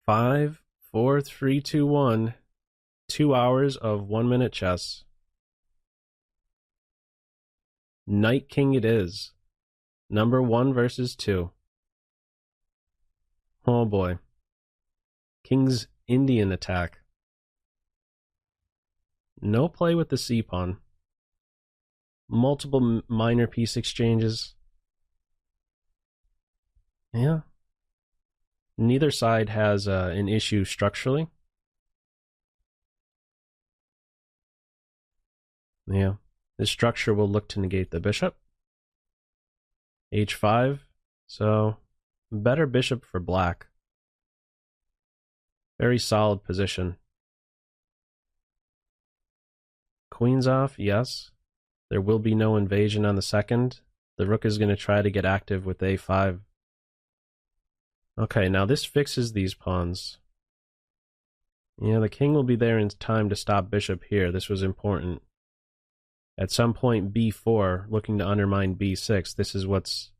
5, 4, 3, 2, 1. 2 hours of 1-minute chess. Knight King it is. Number 1 versus 2. Oh boy. King's Indian attack. No play with the c-pawn. Multiple minor piece exchanges. Yeah. Neither side has an issue structurally. Yeah. This structure will look to negate the bishop. h5. So, better bishop for black. Very solid position. Queen's off, yes. There will be no invasion on the second. The rook is going to try to get active with a5. Okay, now this fixes these pawns. Yeah, the king will be there in time to stop bishop here. This was important. At some point, b4, looking to undermine b6. This is what's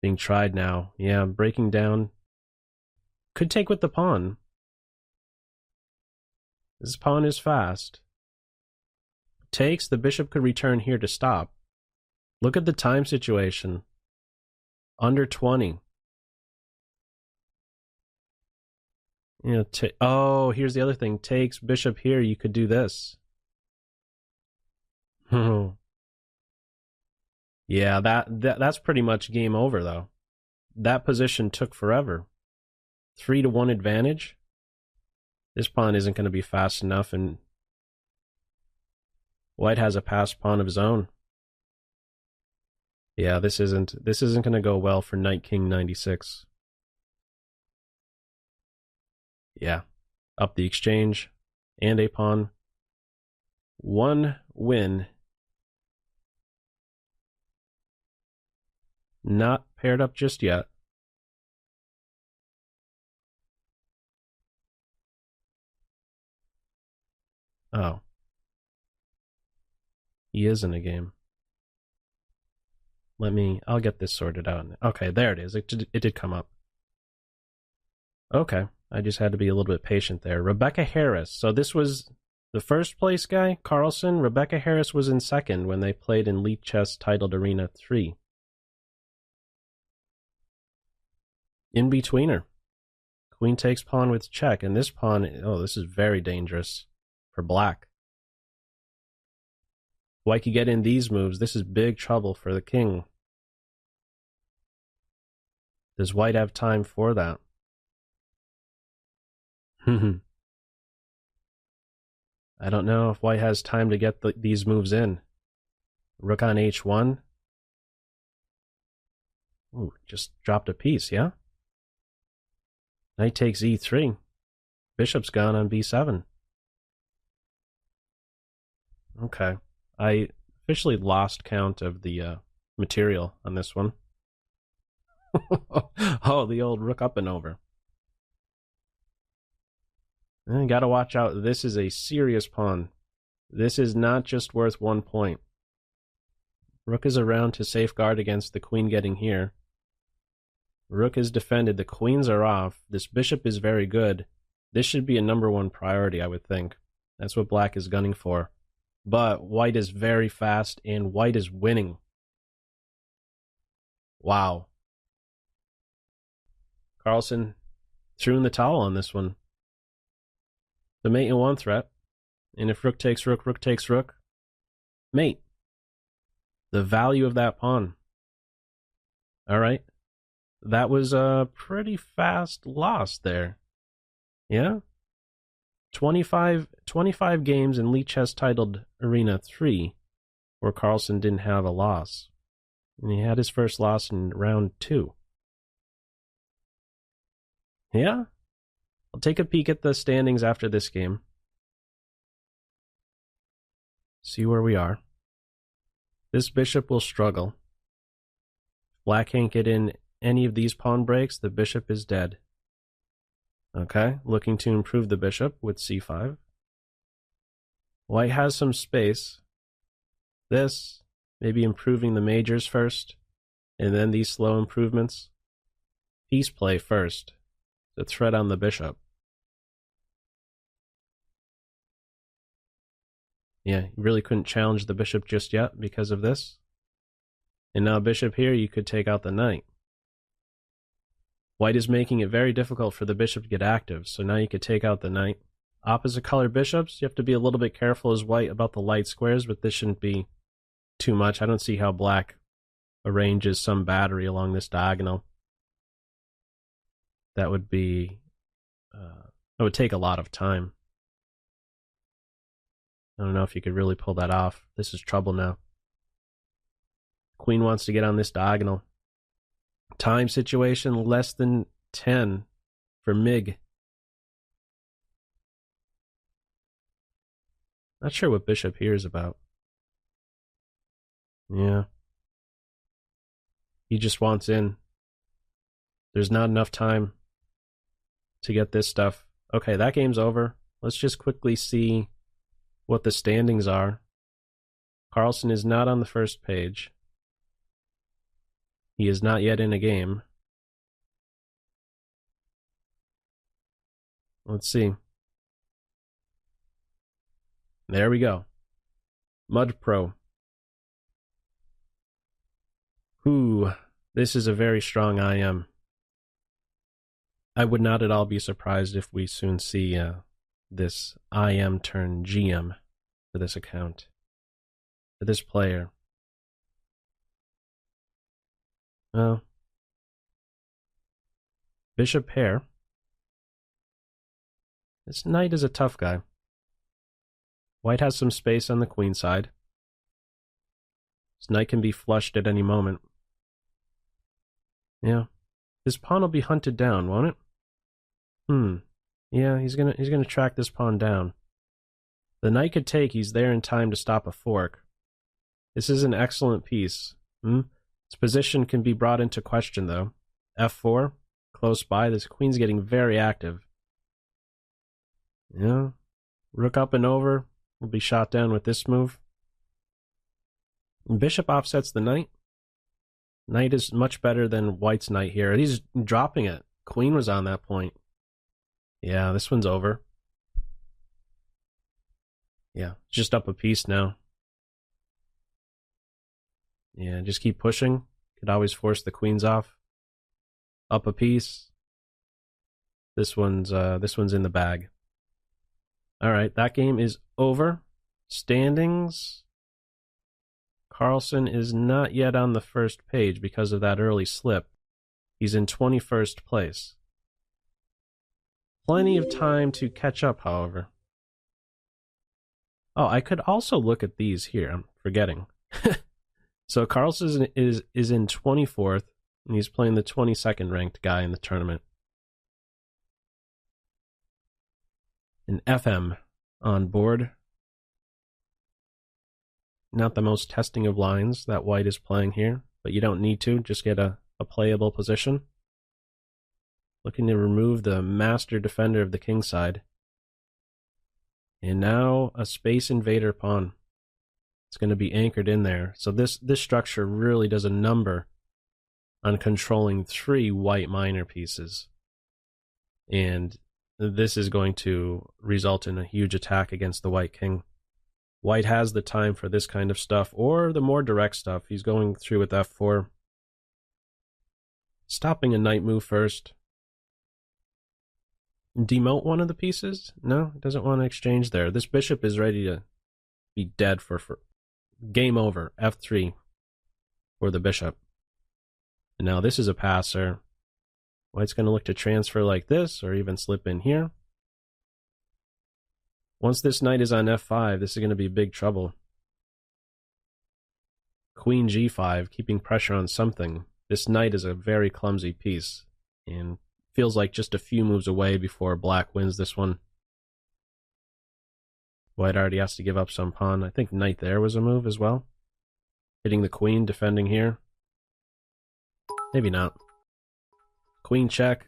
being tried now. Yeah, breaking down. Could take with the pawn. This pawn is fast. Takes, the bishop could return here to stop. Look at the time situation. Under 20. You know, oh, here's the other thing. Takes, bishop here, you could do this. Yeah, that's pretty much game over, though. That position took forever. 3-1 advantage. This pawn isn't going to be fast enough, and White has a passed pawn of his own. Yeah, this isn't going to go well for Knight King 96. Yeah, up the exchange and a pawn. 1 win. Not paired up just yet. Oh. He is in a game. I'll get this sorted out. Okay, there it is. It did come up. Okay, I just had to be a little bit patient there. Rebecca Harris. So this was the first place guy, Carlsen. Rebecca Harris was in second when they played in Lichess Titled Arena 3. In betweener. Queen takes pawn with check, and this pawn, oh, this is very dangerous for black. White could get in these moves. This is big trouble for the king. Does White have time for that? I don't know if White has time to get these moves in. Rook on h1. Ooh, just dropped a piece, yeah? Knight takes e3. Bishop's gone on b7. Okay. I officially lost count of the material on this one. Oh, the old rook up and over. And you gotta watch out. This is a serious pawn. This is not just worth 1 point. Rook is around to safeguard against the queen getting here. Rook is defended. The queens are off. This bishop is very good. This should be a #1 priority, I would think. That's what black is gunning for. But White is very fast, and White is winning. Wow. Carlsen threw in the towel on this one. The mate in 1 threat. And if rook takes rook, rook takes rook, mate. The value of that pawn. All right. That was a pretty fast loss there. Yeah? 25 games in Lichess Titled Arena 3 where Carlsen didn't have a loss. And he had his first loss in round 2. Yeah? I'll take a peek at the standings after this game. See where we are. This bishop will struggle. Black can't get in any of these pawn breaks, the bishop is dead. Okay, looking to improve the bishop with c5. White has some space. This, maybe improving the majors first, and then these slow improvements. Piece play first. The threat on the bishop. Yeah, you really couldn't challenge the bishop just yet because of this. And now bishop here, you could take out the knight. White is making it very difficult for the bishop to get active, so now you could take out the knight. Opposite color bishops, you have to be a little bit careful as white about the light squares, but this shouldn't be too much. I don't see how black arranges some battery along this diagonal. That would be... that would take a lot of time. I don't know if you could really pull that off. This is trouble now. Queen wants to get on this diagonal. Time situation, less than 10 for Mig. Not sure what bishop here is about. Yeah. He just wants in. There's not enough time to get this stuff. Okay, that game's over. Let's just quickly see what the standings are. Carlsen is not on the first page. He is not yet in a game. Let's see. There we go. Mud Pro. Ooh, this is a very strong IM. I would not at all be surprised if we soon see this IM turn GM for this account, for this player. Well, bishop pair. This knight is a tough guy. White has some space on the queen side. This knight can be flushed at any moment. Yeah. This pawn will be hunted down, won't it? Yeah, he's gonna track this pawn down. The knight could take, he's there in time to stop a fork. This is an excellent piece. Its position can be brought into question though. F4, close by, this queen's getting very active. Yeah. Rook up and over will be shot down with this move. And bishop offsets the knight. Knight is much better than white's knight here. He's dropping it. Queen was on that point. Yeah, this one's over. Yeah, just up a piece now. Yeah, just keep pushing. Could always force the queens off. Up a piece. This one's in the bag. All right, that game is over. Standings. Carlsen is not yet on the first page because of that early slip. He's in 21st place. Plenty of time to catch up, however. Oh, I could also look at these here. I'm forgetting. So Carlsen is in 24th, and he's playing the 22nd ranked guy in the tournament. An FM on board. Not the most testing of lines that white is playing here, but you don't need to. Just get a playable position. Looking to remove the master defender of the king side. And now a space invader pawn. It's going to be anchored in there. So this structure really does a number on controlling 3 white minor pieces. And this is going to result in a huge attack against the white king. White has the time for this kind of stuff, or the more direct stuff. He's going through with f4. Stopping a knight move first. Demote one of the pieces? No, doesn't want to exchange there. This bishop is ready to be dead for game over. F3 for the bishop. And now this is a passer. White's going to look to transfer like this, or even slip in here. Once this knight is on f5, this is going to be big trouble. Queen g5, keeping pressure on something. This knight is a very clumsy piece, and feels like just a few moves away before black wins this one. White already has to give up some pawn. I think knight there was a move as well. Hitting the queen, defending here. Maybe not. Queen check.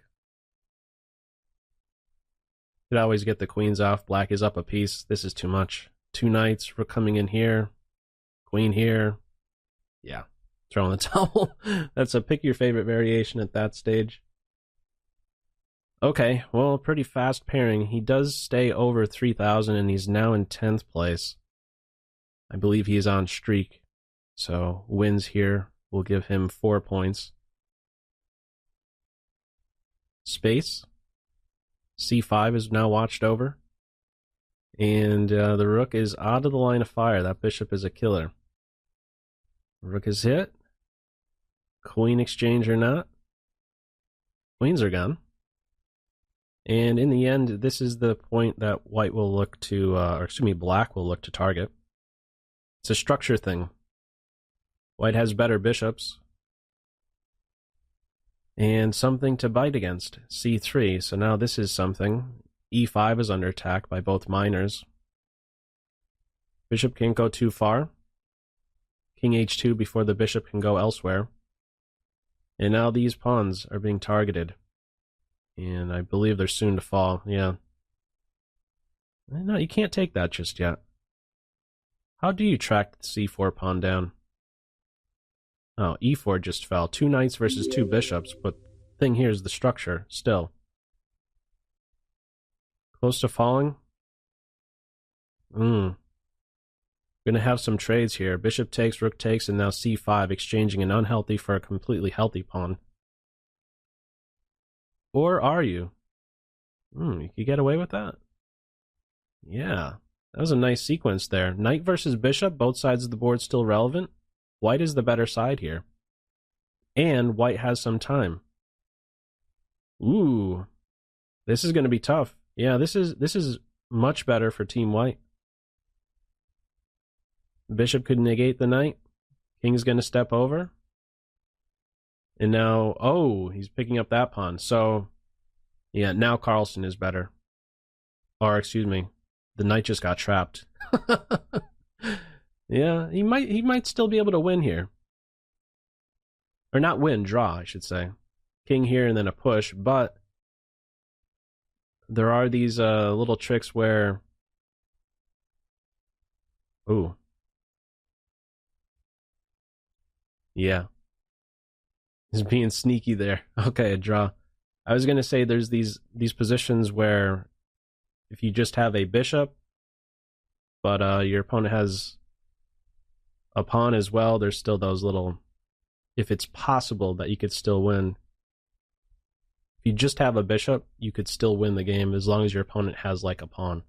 Could always get the queens off. Black is up a piece. This is too much. 2 knights. Rook coming in here. Queen here. Yeah. Throwing the towel. That's a pick your favorite variation at that stage. Okay, well, pretty fast pairing. He does stay over 3,000, and he's now in 10th place. I believe he's on streak. So wins here will give him 4 points. Space. C5 is now watched over. And the rook is out of the line of fire. That bishop is a killer. Rook is hit. Queen exchange or not. Queens are gone. And in the end, this is the point that white will look to, black will look to target. It's a structure thing. White has better bishops. And something to bite against. C3. So now this is something. E5 is under attack by both minors. Bishop can't go too far. King H2 before the bishop can go elsewhere. And now these pawns are being targeted. And I believe they're soon to fall. Yeah. No, you can't take that just yet. How do you track the C4 pawn down? Oh, E4 just fell. 2 knights versus 2 bishops, but the thing here is the structure, still. Close to falling? Gonna have some trades here. Bishop takes, rook takes, and now C5, exchanging an unhealthy for a completely healthy pawn. Or are you? You could get away with that. Yeah, that was a nice sequence there. Knight versus bishop, both sides of the board still relevant. White is the better side here. And white has some time. Ooh, this is going to be tough. Yeah, this is much better for Team White. Bishop could negate the knight. King's going to step over. And now, oh, he's picking up that pawn. So, yeah, now Carlsen is better. Or, excuse me, the knight just got trapped. Yeah, he might still be able to win here. Or not win, draw, I should say. King here and then a push, but there are these little tricks where... Ooh. Yeah. He's being sneaky there. Okay, a draw. I was going to say there's these positions where if you just have a bishop, but your opponent has a pawn as well, there's still those little... If it's possible that you could still win. If you just have a bishop, you could still win the game as long as your opponent has like a pawn.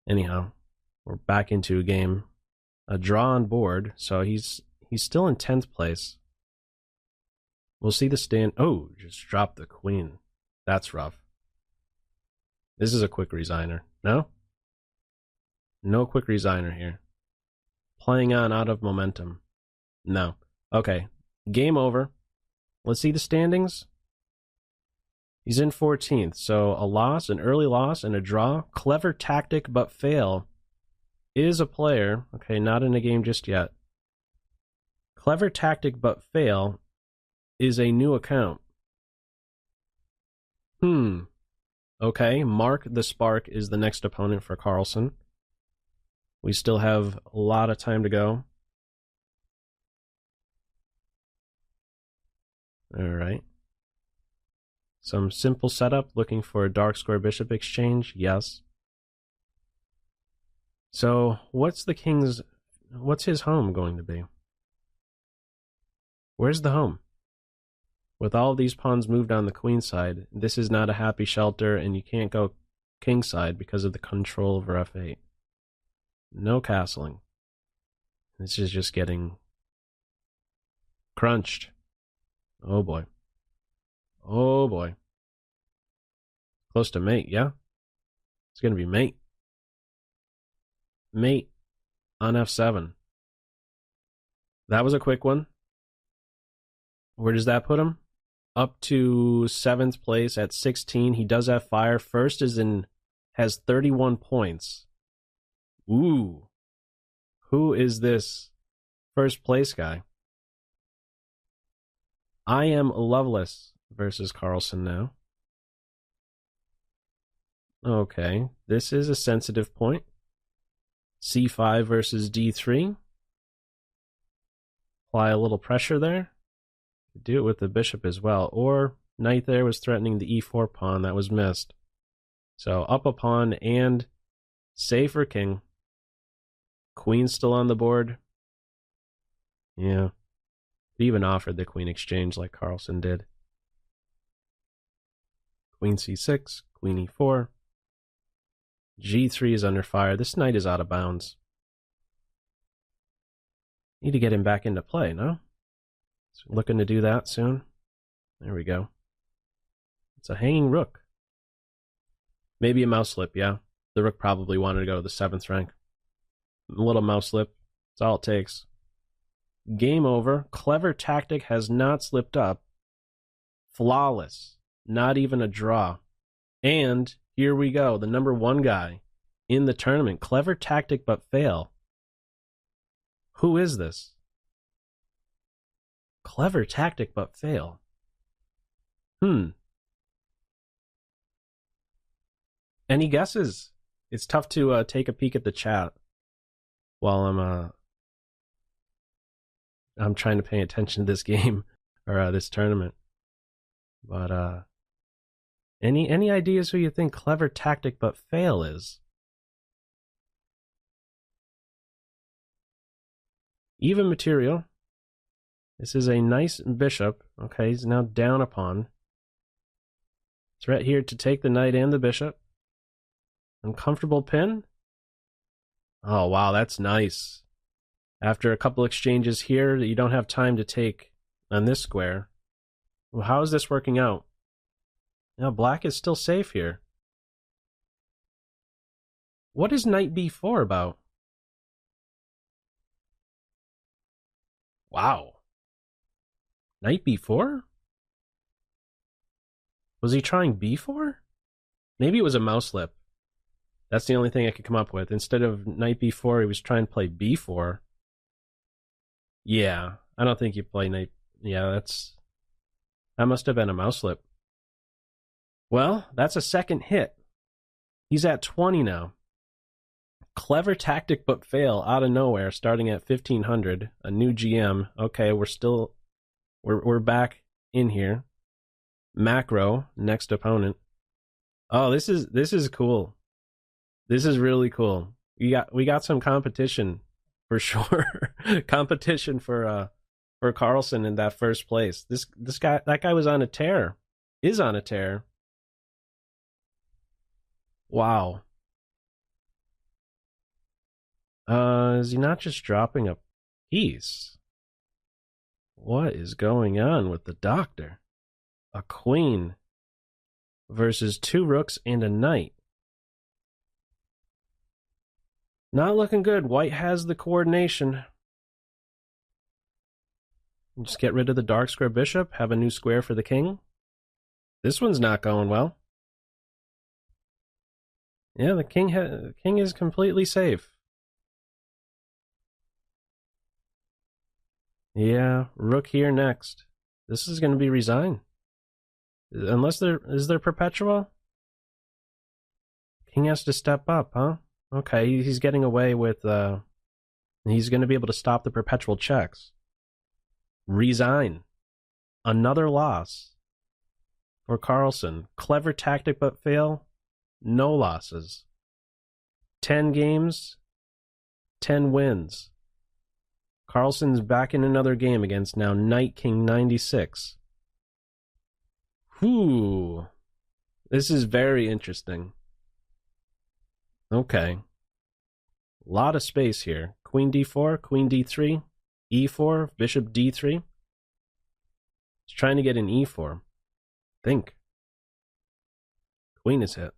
Anyhow, we're back into a game. A draw on board, so he's still in 10th place. We'll see the stand. Oh, just dropped the queen. That's rough. This is a quick resigner. No? No quick resigner here. Playing on out of momentum. No. Okay. Game over. Let's see the standings. He's in 14th, so a loss, an early loss, and a draw. Clever tactic but fail is a player. Okay, not in a game just yet. Clever tactic but fail is a new account. Okay, Mark the Spark is the next opponent for Carlsen. We still have a lot of time to go. Alright. Some simple setup, looking for a dark square bishop exchange, yes. So, what's his home going to be? Where's the home? With all of these pawns moved on the queen side, this is not a happy shelter, and you can't go king side because of the control over f8. No castling. This is just getting crunched. Oh boy. Oh boy. Close to mate, yeah? It's going to be mate. Mate on f7. That was a quick one. Where does that put him? Up to 7th place at 16. He does have fire. First has 31 points. Ooh. Who is this first place guy? I am Loveless versus Carlsen now. Okay, this is a sensitive point. C5 versus D3. Apply a little pressure there. Do it with the bishop as well. Or knight there was threatening the E4 pawn. That was missed. So up a pawn and save for king. Queen's still on the board. Yeah. He even offered the queen exchange like Carlsen did. Queen c6, queen e4. g3 is under fire. This knight is out of bounds. Need to get him back into play, no? So looking to do that soon. There we go. It's a hanging rook. Maybe a mouse slip, yeah. The rook probably wanted to go to the 7th rank. A little mouse slip. That's all it takes. Game over. Clever tactic has not slipped up. Flawless. Not even a draw. And here we go. The number 1 guy in the tournament. Clever tactic but fail. Who is this? Clever tactic but fail. Any guesses? It's tough to take a peek at the chat while I'm trying to pay attention to this game or this tournament. But any ideas who you think clever tactic but fail is? Even material. This is a nice bishop. Okay, he's now down a pawn. Threat here to take the knight and the bishop. Uncomfortable pin. Oh, wow, that's nice. After a couple exchanges here, you don't have time to take on this square. Well, how is this working out? Now, black is still safe here. What is knight b4 about? Wow. Knight b4? Was he trying b4? Maybe it was a mouse slip. That's the only thing I could come up with. Instead of knight b4, he was trying to play b4. Yeah, I don't think you play knight. Yeah, that must have been a mouse slip. Well, that's a second hit. He's at 20 now. Clever tactic but fail out of nowhere, starting at 1500. A new GM. Okay, we're back in here. Macro, next opponent. Oh, this is cool. This is really cool. We got some competition for sure. Competition for Carlsen in that first place. That guy was on a tear. Is on a tear. Wow. Is he not just dropping a piece? What is going on with the doctor? A queen versus 2 rooks and a knight. Not looking good. White has the coordination. Just get rid of the dark square bishop, have a new square for the king. This one's not going well. Yeah, the king is completely safe. Yeah, rook here next. This is going to be resigned. Unless is there perpetual? King has to step up, huh? Okay, he's getting away with he's going to be able to stop the perpetual checks. Resign. Another loss for Carlsen. Clever tactic but fail. No losses. 10 games, 10 wins. Carlsen's back in another game against now Knight King 96. Whew. This is very interesting. Okay. A lot of space here. Queen d4, queen d3, e4, bishop d3. He's trying to get an e4. Think. Queen is hit.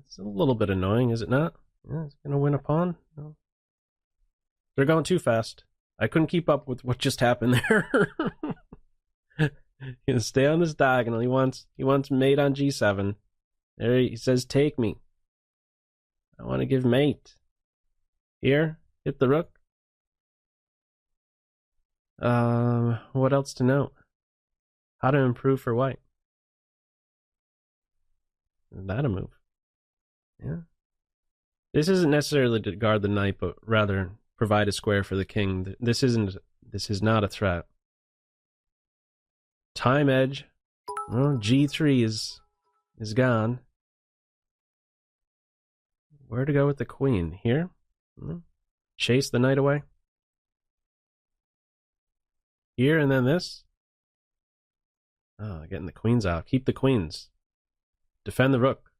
It's a little bit annoying, is it not? Yeah, it's going to win a pawn. No. They're going too fast. I couldn't keep up with what just happened there. He's stay on this diagonal. He wants mate on g7. There he says, take me. I want to give mate. Here, hit the rook. What else to note? How to improve for white. Is that a move? Yeah. This isn't necessarily to guard the knight, but rather provide a square for the king. This is not a threat. Time edge. Well, g3 is gone. Where to go with the queen? Here? Chase the knight away? Here and then this? Oh, getting the queens out. Keep the queens. Defend the rook.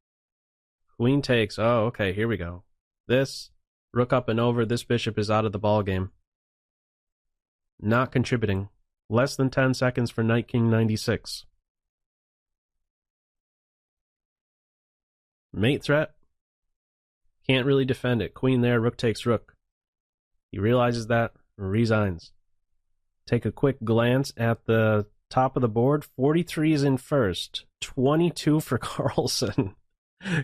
Queen takes. Oh, okay, here we go. This, rook up and over. This bishop is out of the ball game. Not contributing. Less than 10 seconds for Knight King 96. Mate threat. Can't really defend it. Queen there, rook takes rook. He realizes that, resigns. Take a quick glance at the top of the board. 43 is in first. 22 for Carlsen.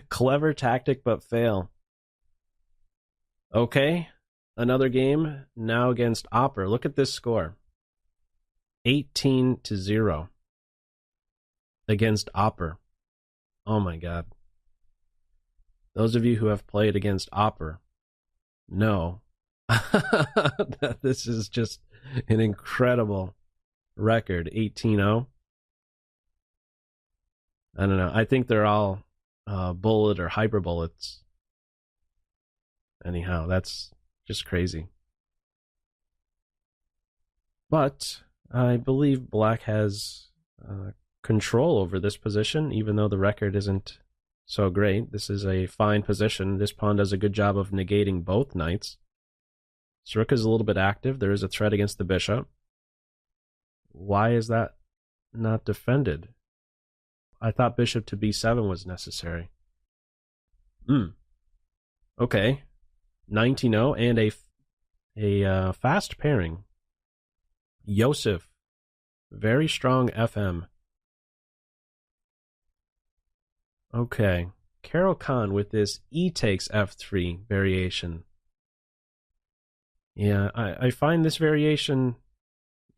Clever tactic, but fail. Okay, another game now against Opper. Look at this score. 18-0 against Opper. Oh my god. Those of you who have played against Opper know that this is just an incredible record. 18-0. I don't know. I think they're all bullet or hyper bullets. Anyhow, that's just crazy. But I believe Black has control over this position, even though the record isn't so great. This is a fine position. This pawn does a good job of negating both knights. This rook is a little bit active. There is a threat against the bishop. Why is that not defended? I thought bishop to b7 was necessary. Okay. 19-0 and a fast pairing. Joseph. Very strong FM. Okay. Carol Khan with this e takes f3 variation. Yeah, I find this variation,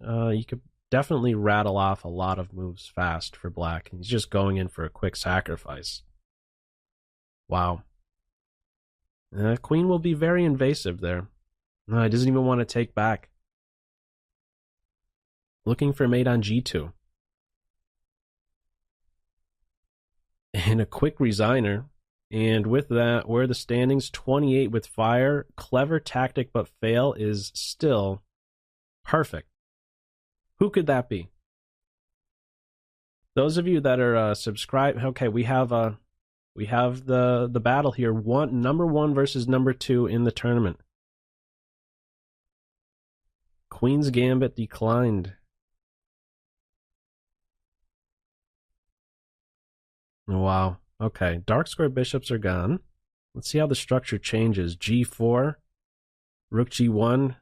you could definitely rattle off a lot of moves fast for Black. He's just going in for a quick sacrifice. Wow. Queen will be very invasive there. No, he doesn't even want to take back. Looking for mate on g2. And a quick resigner. And with that, where are the standings? 28 with fire. Clever tactic but fail is still perfect. Who could that be? Those of you that are subscribed, okay, we have the battle here. Number 1 versus number 2 in the tournament. Queen's Gambit declined. Wow. Okay. Dark square bishops are gone. Let's see how the structure changes. G4. Rook G1.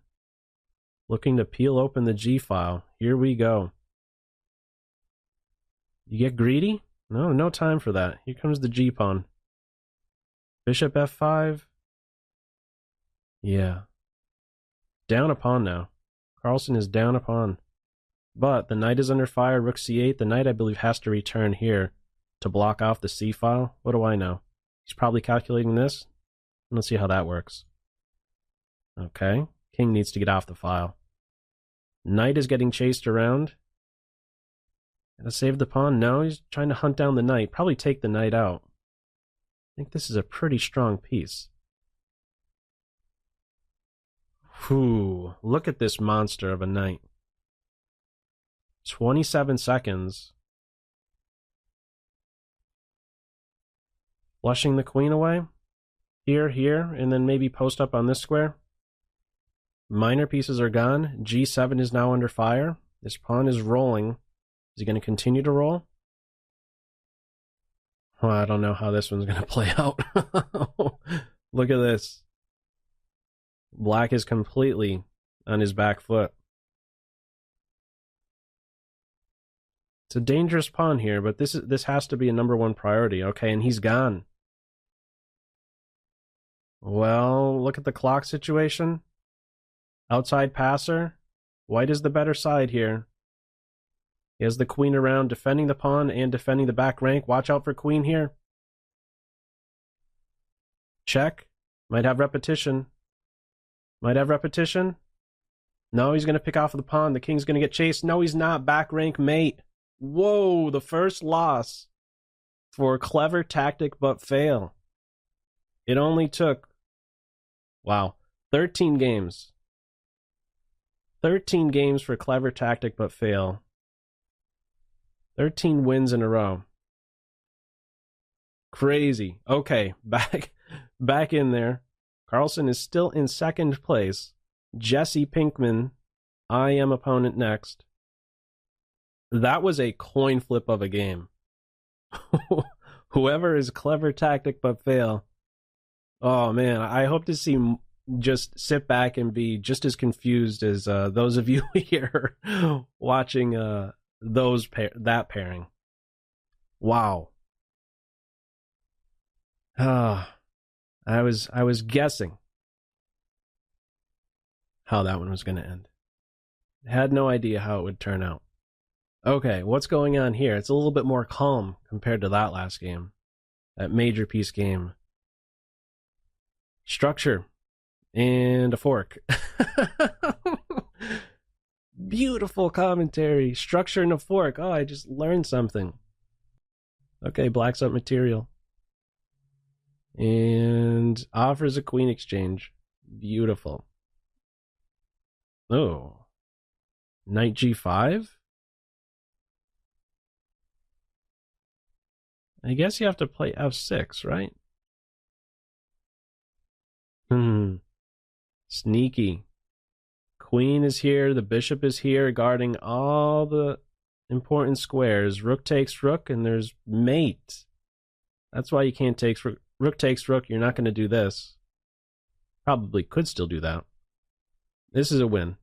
Looking to peel open the G file. Here we go. You get greedy? No, no time for that. Here comes the G pawn. Bishop F5. Yeah. Down a pawn now. Carlsen is down a pawn. But the knight is under fire. Rook C8. The knight, I believe, has to return here to block off the C file. What do I know? He's probably calculating this. Let's see how that works. Okay. King needs to get off the file. Knight is getting chased around. Gonna save the pawn? No, he's trying to hunt down the knight. Probably take the knight out. I think this is a pretty strong piece. Whew. Look at this monster of a knight. 27 seconds. Flushing the queen away. Here, and then maybe post up on this square. Minor pieces are gone. G7 is now under fire. This pawn is rolling. Is he going to continue to roll? Well, I don't know how this one's going to play out. Look at this. Black is completely on his back foot. It's a dangerous pawn here, but this has to be a number 1 priority. Okay, and he's gone. Well, look at the clock situation. Outside passer. White is the better side here. He has the queen around, defending the pawn and defending the back rank. Watch out for queen here. Check. Might have repetition. Might have repetition. No, he's going to pick off the pawn. The king's going to get chased. No, he's not. Back rank mate. Whoa, the first loss for clever tactic but fail. It only took, wow, 13 games. 13 games for clever tactic but fail. 13 wins in a row. Crazy. Okay, back in there. Carlsen is still in second place. Jesse Pinkman, I am opponent next. That was a coin flip of a game. Whoever is clever tactic but fail. Oh man, I hope to see just sit back and be just as confused as those of you here watching that pairing. Wow. I was guessing how that one was going to end. Had no idea how it would turn out. Okay, what's going on here? It's a little bit more calm compared to that last game. That major piece game. Structure and a fork. Beautiful commentary. Structure and a fork. Oh, I just learned something. Okay, black's up material. And offers a queen exchange. Beautiful. Oh. Knight g5? I guess you have to play f6, right? Sneaky. Queen is here, the bishop is here, guarding all the important squares. Rook takes rook, and there's mate. That's why you can't take rook takes rook. You're not going to do this. Probably could still do that. This is a win.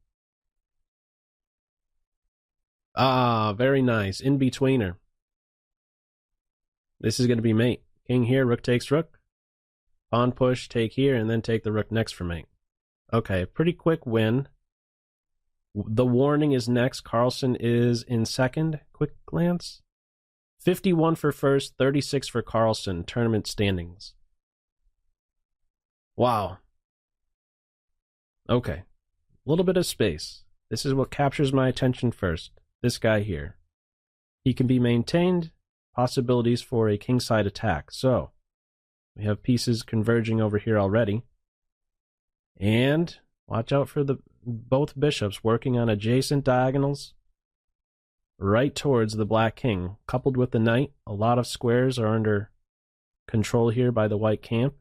Ah, very nice. In-betweener. This is going to be mate. King here, rook takes rook. Pawn push, take here, and then take the rook next for mate. Okay, pretty quick win. The warning is next. Carlsen is in second. Quick glance. 51 for first, 36 for Carlsen. Tournament standings. Wow. Okay. A little bit of space. This is what captures my attention first. This guy here. He can be maintained. Possibilities for a kingside attack. So, we have pieces converging over here already. And watch out for both bishops working on adjacent diagonals right towards the black king. Coupled with the knight, a lot of squares are under control here by the white camp.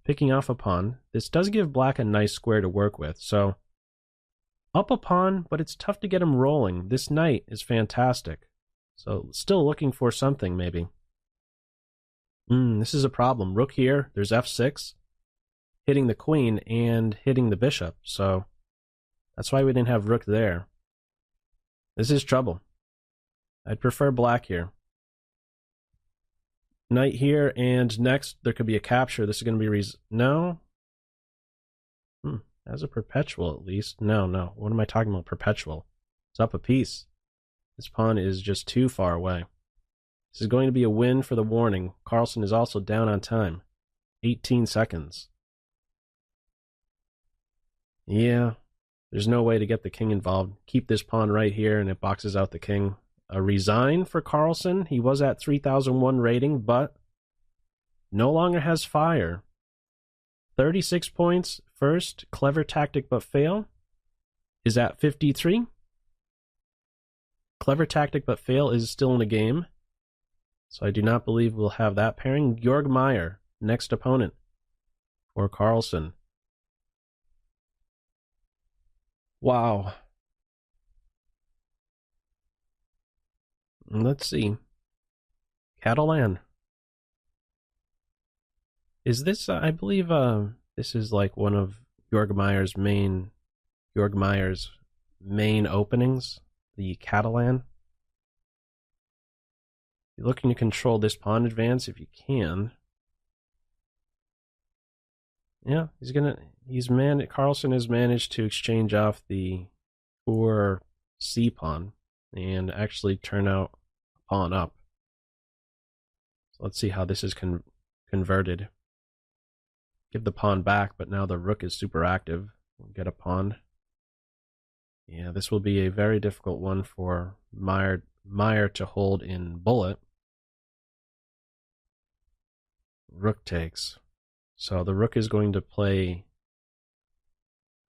Picking off a pawn. This does give black a nice square to work with, so up a pawn, but it's tough to get him rolling. This knight is fantastic. So still looking for something, maybe. This is a problem. Rook here, there's f6. Hitting the queen and hitting the bishop, so that's why we didn't have rook there. This is trouble. I'd prefer black here. Knight here, and next there could be a capture. This is going to be no? As a perpetual, at least. No. What am I talking about? Perpetual. It's up a piece. This pawn is just too far away. This is going to be a win for the warning. Carlsen is also down on time. 18 seconds. Yeah. There's no way to get the king involved. Keep this pawn right here, and it boxes out the king. A resign for Carlsen. He was at 3001 rating, but no longer has fire. 36 points. First, clever tactic but fail is at 53. Clever tactic but fail is still in the game. So I do not believe we'll have that pairing. Georg Meyer, next opponent for Carlsen. Wow. Let's see. Catalan. Is this, I believe, this is like one of Georg Meyer's main openings, the Catalan. You're looking to control this pawn advance if you can. Yeah, Carlsen has managed to exchange off the poor C pawn and actually turn out a pawn up. So let's see how this is converted. Give the pawn back, but now the rook is super active. We'll get a pawn. Yeah, this will be a very difficult one for Meyer to hold in bullet. Rook takes. So the rook is going to play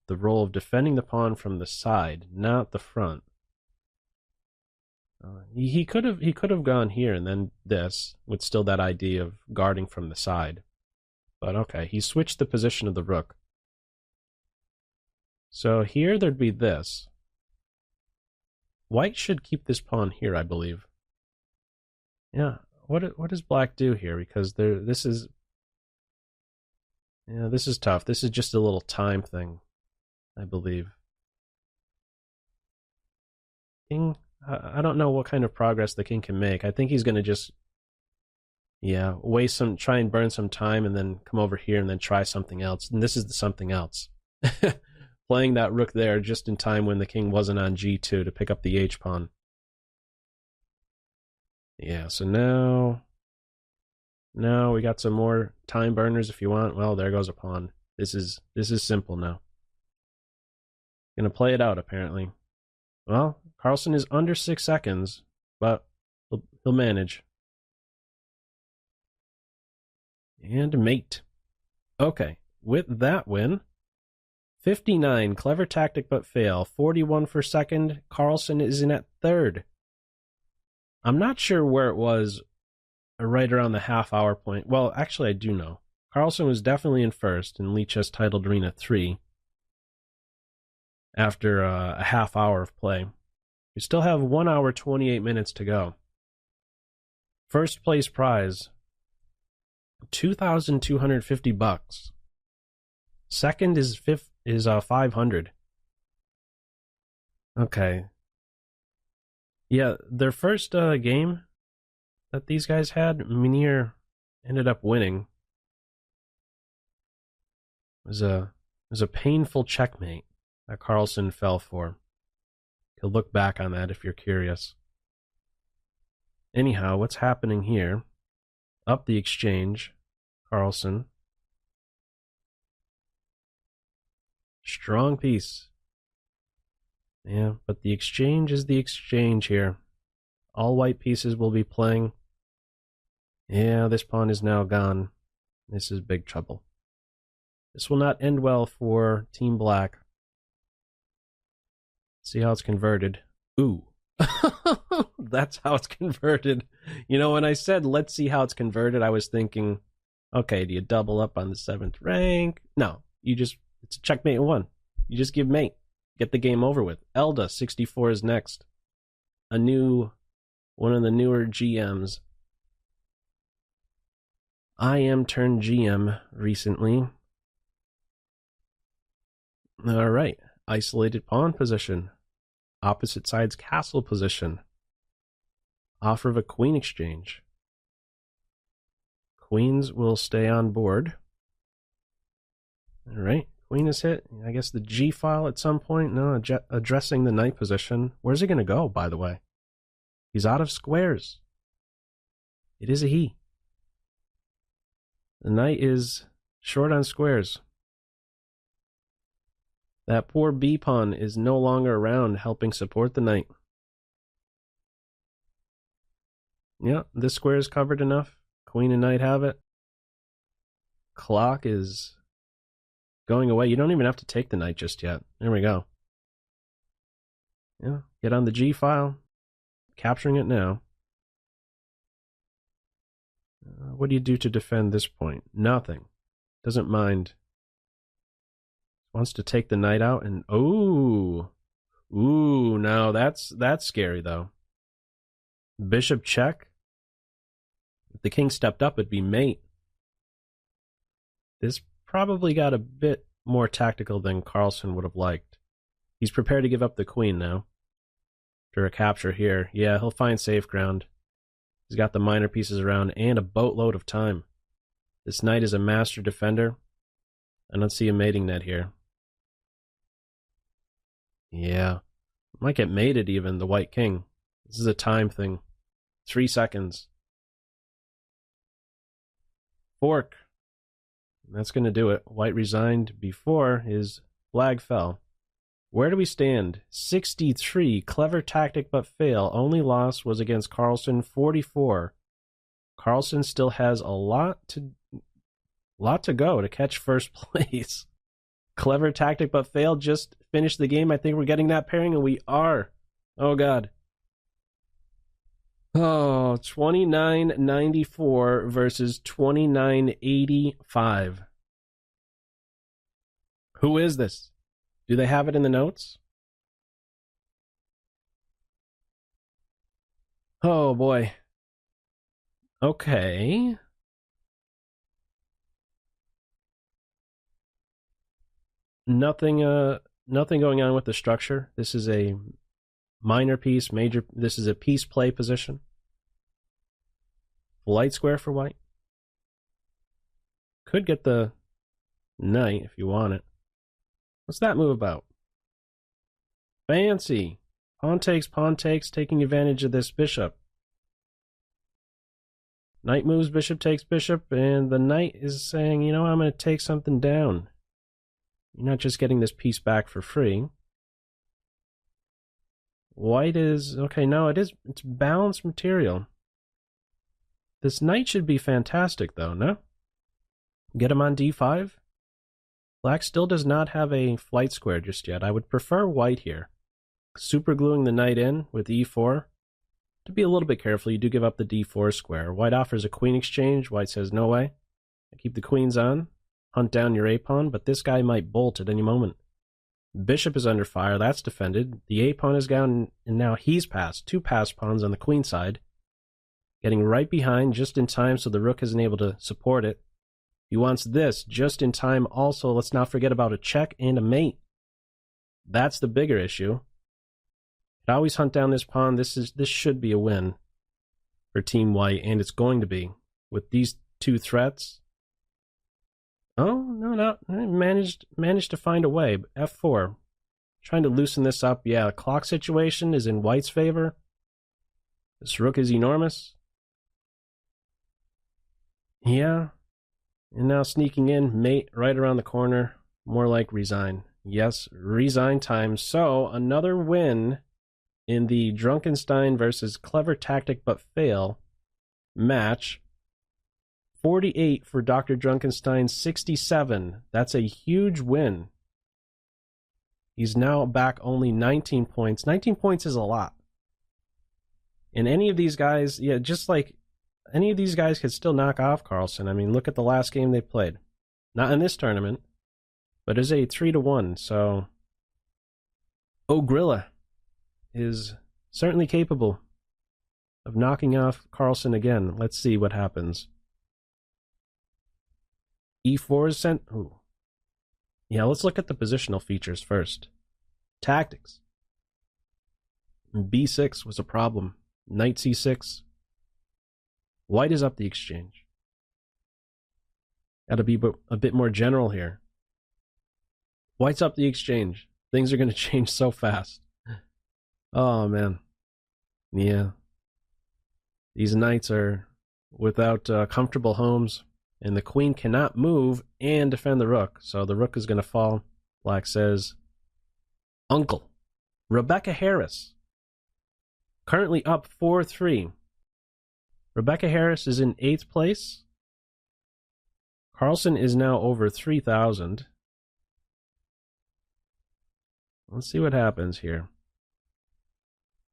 the role of defending the pawn from the side, not the front. He could have gone here and then this, with still that idea of guarding from the side. But okay, he switched the position of the rook. So here there'd be this. White should keep this pawn here, I believe. Yeah, what does black do here? Because this is tough. This is just a little time thing, I believe. King, I don't know what kind of progress the king can make. I think he's going to just, try and burn some time and then come over here and then try something else. And this is the something else. Playing that rook there just in time when the king wasn't on g2 to pick up the h-pawn. Yeah, so now we got some more time burners if you want. Well, there goes a pawn. This is simple now. Gonna play it out, apparently. Well, Carlsen is under 6 seconds, but he'll manage. And mate. Okay, with that win, 59, clever tactic but fail. 41 for second. Carlsen is in at third. I'm not sure where it was right around the half-hour point. Well, actually, I do know. Carlsen was definitely in first in Lichess Titled Arena 3 after a half hour of play. We still have 1 hour, 28 minutes to go. First place prize, $2,250. Second is 500. Okay. Yeah, their first game that these guys had, Munir ended up winning. It was a painful checkmate that Carlsen fell for. You'll look back on that if you're curious. Anyhow, what's happening here? Up the exchange, Carlsen. Strong piece. Yeah, but the exchange is the exchange here. All white pieces will be playing. Yeah, this pawn is now gone. This is big trouble. This will not end well for Team Black. See how it's converted. Ooh. That's how it's converted. You know, when I said, let's see how it's converted, I was thinking, okay, do you double up on the 7th rank? No, it's a checkmate in 1. You just give mate. Get the game over with. Elda, 64 is next. One of the newer GMs. I am turned GM recently. Alright, isolated pawn position. Opposite side's castle position. Offer of a queen exchange. Queens will stay on board. Alright, queen is hit. I guess the G file at some point. No, addressing the knight position. Where's he going to go, by the way? He's out of squares. It is a he. The knight is short on squares. That poor B pawn is no longer around helping support the knight. Yeah, this square is covered enough. Queen and knight have it. Clock is going away. You don't even have to take the knight just yet. There we go. Yeah, get on the G file. Capturing it now. What do you do to defend this point? Nothing. Doesn't mind. Wants to take the knight out and ooh, no, that's scary though. Bishop check. If the king stepped up, it'd be mate. This probably got a bit more tactical than Carlsen would have liked. He's prepared to give up the queen now. After a capture here, yeah, he'll find safe ground. He's got the minor pieces around and a boatload of time. This knight is a master defender. I don't see a mating net here. Yeah. Might get mated even, the white king. This is a time thing. 3 seconds. Fork. That's going to do it. White resigned before his flag fell. Where do we stand? 63. Clever tactic but fail. Only loss was against Carlsen, 44. Carlsen still has a lot to A lot to go to catch first place. Clever tactic, but failed. Just finished the game. I think we're getting that pairing, and we are. Oh, God. Oh, 29.94 versus 29.85. Who is this? Do they have it in the notes? Oh, boy. Okay. Nothing going on with the structure. This is a minor piece, major. This is a piece play position. Light square for white. Could get the knight if you want it. What's that move about? Fancy. Pawn takes, taking advantage of this bishop. Knight moves, bishop takes bishop, and the knight is saying, you know, I'm going to take something down. You're not just getting this piece back for free. White is... Okay, no, it's balanced material. This knight should be fantastic, though, no? Get him on d5? Black still does not have a flight square just yet. I would prefer white here. Super gluing the knight in with e4. To be a little bit careful, you do give up the d4 square. White offers a queen exchange. White says, no way. I keep the queens on. Hunt down your a-pawn, but this guy might bolt at any moment. Bishop is under fire. That's defended. The a-pawn is down, and now he's passed. 2 passed pawns on the queen side. Getting right behind just in time so the rook isn't able to support it. He wants this just in time also. Let's not forget about a check and a mate. That's the bigger issue. Could always hunt down this pawn. This should be a win for Team White, and it's going to be. With these 2 threats... Oh, no. Managed to find a way. F4. Trying to loosen this up. Yeah, the clock situation is in White's favor. This rook is enormous. Yeah. And now sneaking in, mate right around the corner. More like resign. Yes, resign time. So, another win in the Drunkenstein versus Clever Tactic But Fail match. 48 for Dr. Drunkenstein, 67. That's a huge win. He's now back only 19 points. 19 points is a lot. And any of these guys, yeah, just like any of these guys could still knock off Carlsen. I mean, look at the last game they played. Not in this tournament, but it's a 3-1. So, O'Grilla is certainly capable of knocking off Carlsen again. Let's see what happens. E4 is sent. Ooh. Yeah, let's look at the positional features first. Tactics. B6 was a problem. Knight C6. White is up the exchange. Got to be a bit more general here. White's up the exchange. Things are going to change so fast. Oh, man. Yeah. These knights are without comfortable homes. And the queen cannot move and defend the rook. So the rook is going to fall. Black says, Uncle. Rebecca Harris. Currently up 4-3. Rebecca Harris is in 8th place. Carlsen is now over 3,000. Let's see what happens here.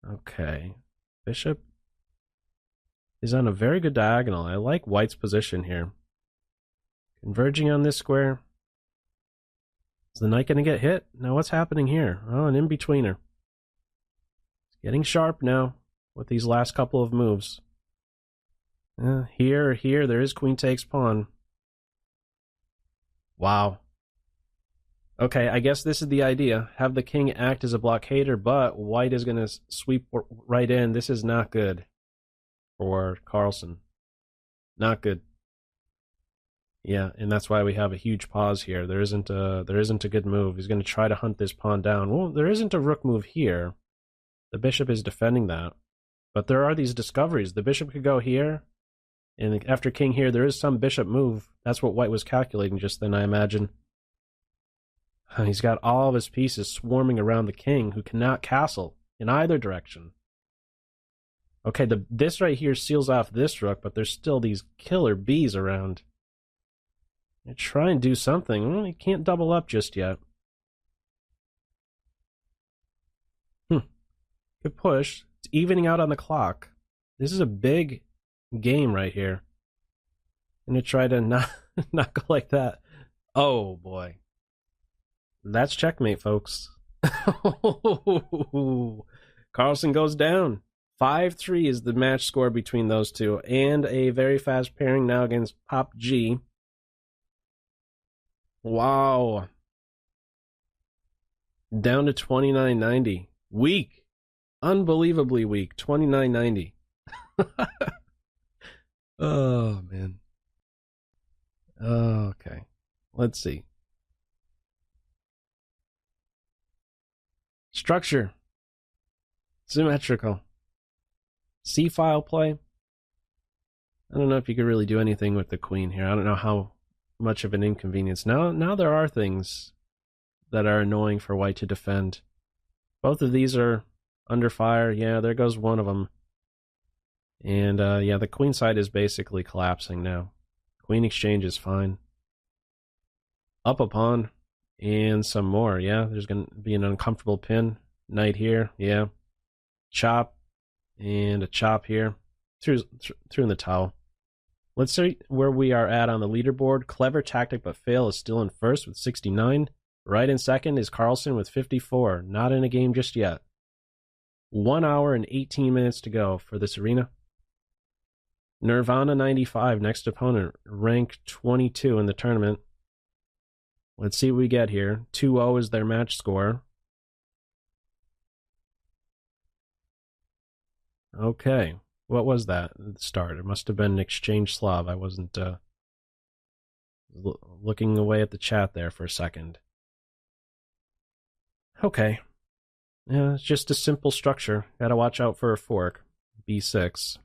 Okay. Bishop is on a very good diagonal. I like White's position here. Converging on this square. Is the knight going to get hit? Now what's happening here? Oh, an in-betweener. It's getting sharp now with these last couple of moves. Here, there is queen takes pawn. Wow. Okay, I guess this is the idea. Have the king act as a blockader, but White is going to sweep right in. This is not good for Carlsen. Not good. Yeah, and that's why we have a huge pause here. There isn't a good move. He's going to try to hunt this pawn down. Well, there isn't a rook move here. The bishop is defending that. But there are these discoveries. The bishop could go here, and after king here, there is some bishop move. That's what White was calculating just then, I imagine. He's got all of his pieces swarming around the king, who cannot castle in either direction. Okay, this right here seals off this rook, but there's still these killer bees around. Try and do something. Well, you can't double up just yet. Good push. It's evening out on the clock. This is a big game right here. I'm gonna try to not go like that. Oh boy. That's checkmate, folks. Carlsen goes down. 5-3 is the match score between those two, and a very fast pairing now against Pop G. Wow. Down to 29.90. Weak. Unbelievably weak. 29.90. Oh, man. Okay. Let's see. Structure. Symmetrical. C-file play. I don't know if you could really do anything with the queen here. I don't know how much of an inconvenience. Now there are things that are annoying for white to defend. Both of these are under fire. Yeah, there goes one of them. And yeah, the queen side is basically collapsing now. Queen exchange is fine. Up a pawn and some more. Yeah, there's going to be an uncomfortable pin. Knight here. Yeah. Chop and a chop here. Threw in the towel. Let's see where we are at on the leaderboard. Clever tactic but fail is still in first with 69. Right in second is Carlsen with 54. Not in a game just yet. 1 hour and 18 minutes to go for this arena. Nirvana 95, next opponent, rank 22 in the tournament. Let's see what we get here. 2-0 is their match score. Okay, what was that at the start? It must have been an exchange Slav. I wasn't looking away at the chat there for a second. Okay. Yeah, it's just a simple structure. Gotta watch out for a fork. B6.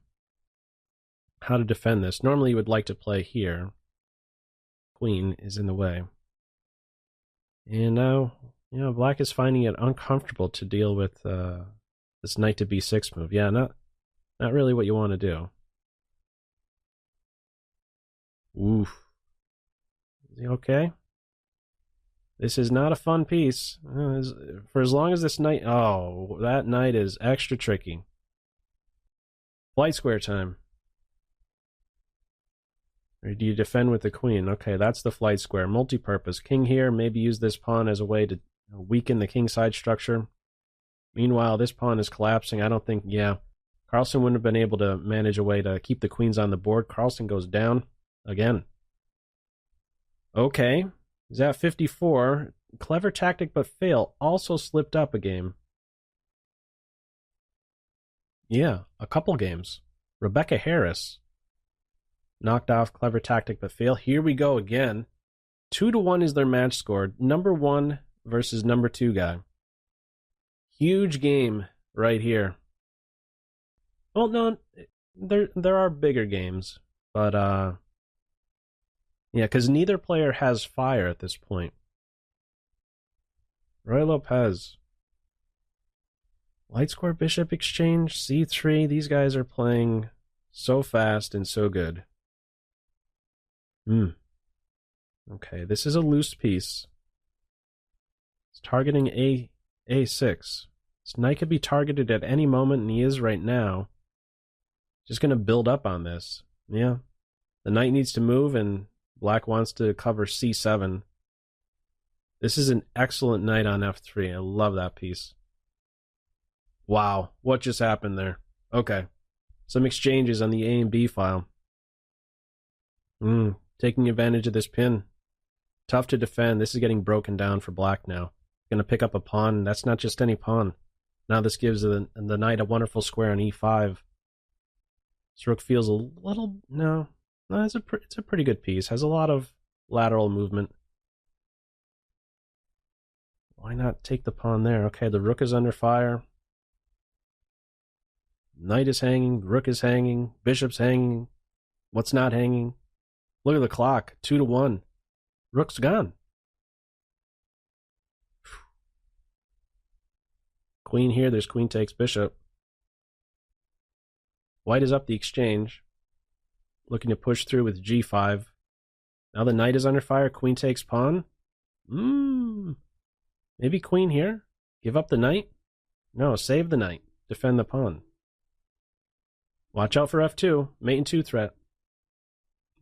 How to defend this. Normally you would like to play here. Queen is in the way. And now, you know, black is finding it uncomfortable to deal with this knight to b6 move. Yeah, not really what you want to do. Oof. Is he okay? This is not a fun piece. For as long as this knight... Oh, that knight is extra tricky. Flight square time. Or do you defend with the queen? Okay, that's the flight square. Multi-purpose. King here. Maybe use this pawn as a way to weaken the king side structure. Meanwhile, this pawn is collapsing. I don't think... Yeah. Carlsen wouldn't have been able to manage a way to keep the queens on the board. Carlsen goes down again. Okay. He's at 54. Clever tactic but fail. Also slipped up a game. Yeah, a couple games. Rebecca Harris knocked off clever tactic but fail. Here we go again. 2-1 is their match score. Number 1 versus number 2 guy. Huge game right here. Well, no, there are bigger games, but yeah, because neither player has fire at this point. Roy Lopez. Light square bishop exchange, c3. These guys are playing so fast and so good. Okay, this is a loose piece. It's targeting a6. This knight could be targeted at any moment, and he is right now. Just going to build up on this. Yeah. The knight needs to move, and black wants to cover c7. This is an excellent knight on f3. I love that piece. Wow. What just happened there? Okay. Some exchanges on the A and B file. Taking advantage of this pin. Tough to defend. This is getting broken down for black now. Going to pick up a pawn. That's not just any pawn. Now this gives the knight a wonderful square on e5. This rook feels a little... No, it's a pretty good piece. Has a lot of lateral movement. Why not take the pawn there? Okay, the rook is under fire. Knight is hanging. Rook is hanging. Bishop's hanging. What's not hanging? Look at the clock. 2-1. Rook's gone. Queen here. There's queen takes bishop. White is up the exchange. Looking to push through with g5. Now the knight is under fire. Queen takes pawn. Maybe queen here? Give up the knight? No, save the knight. Defend the pawn. Watch out for f2. Mate and 2 threat.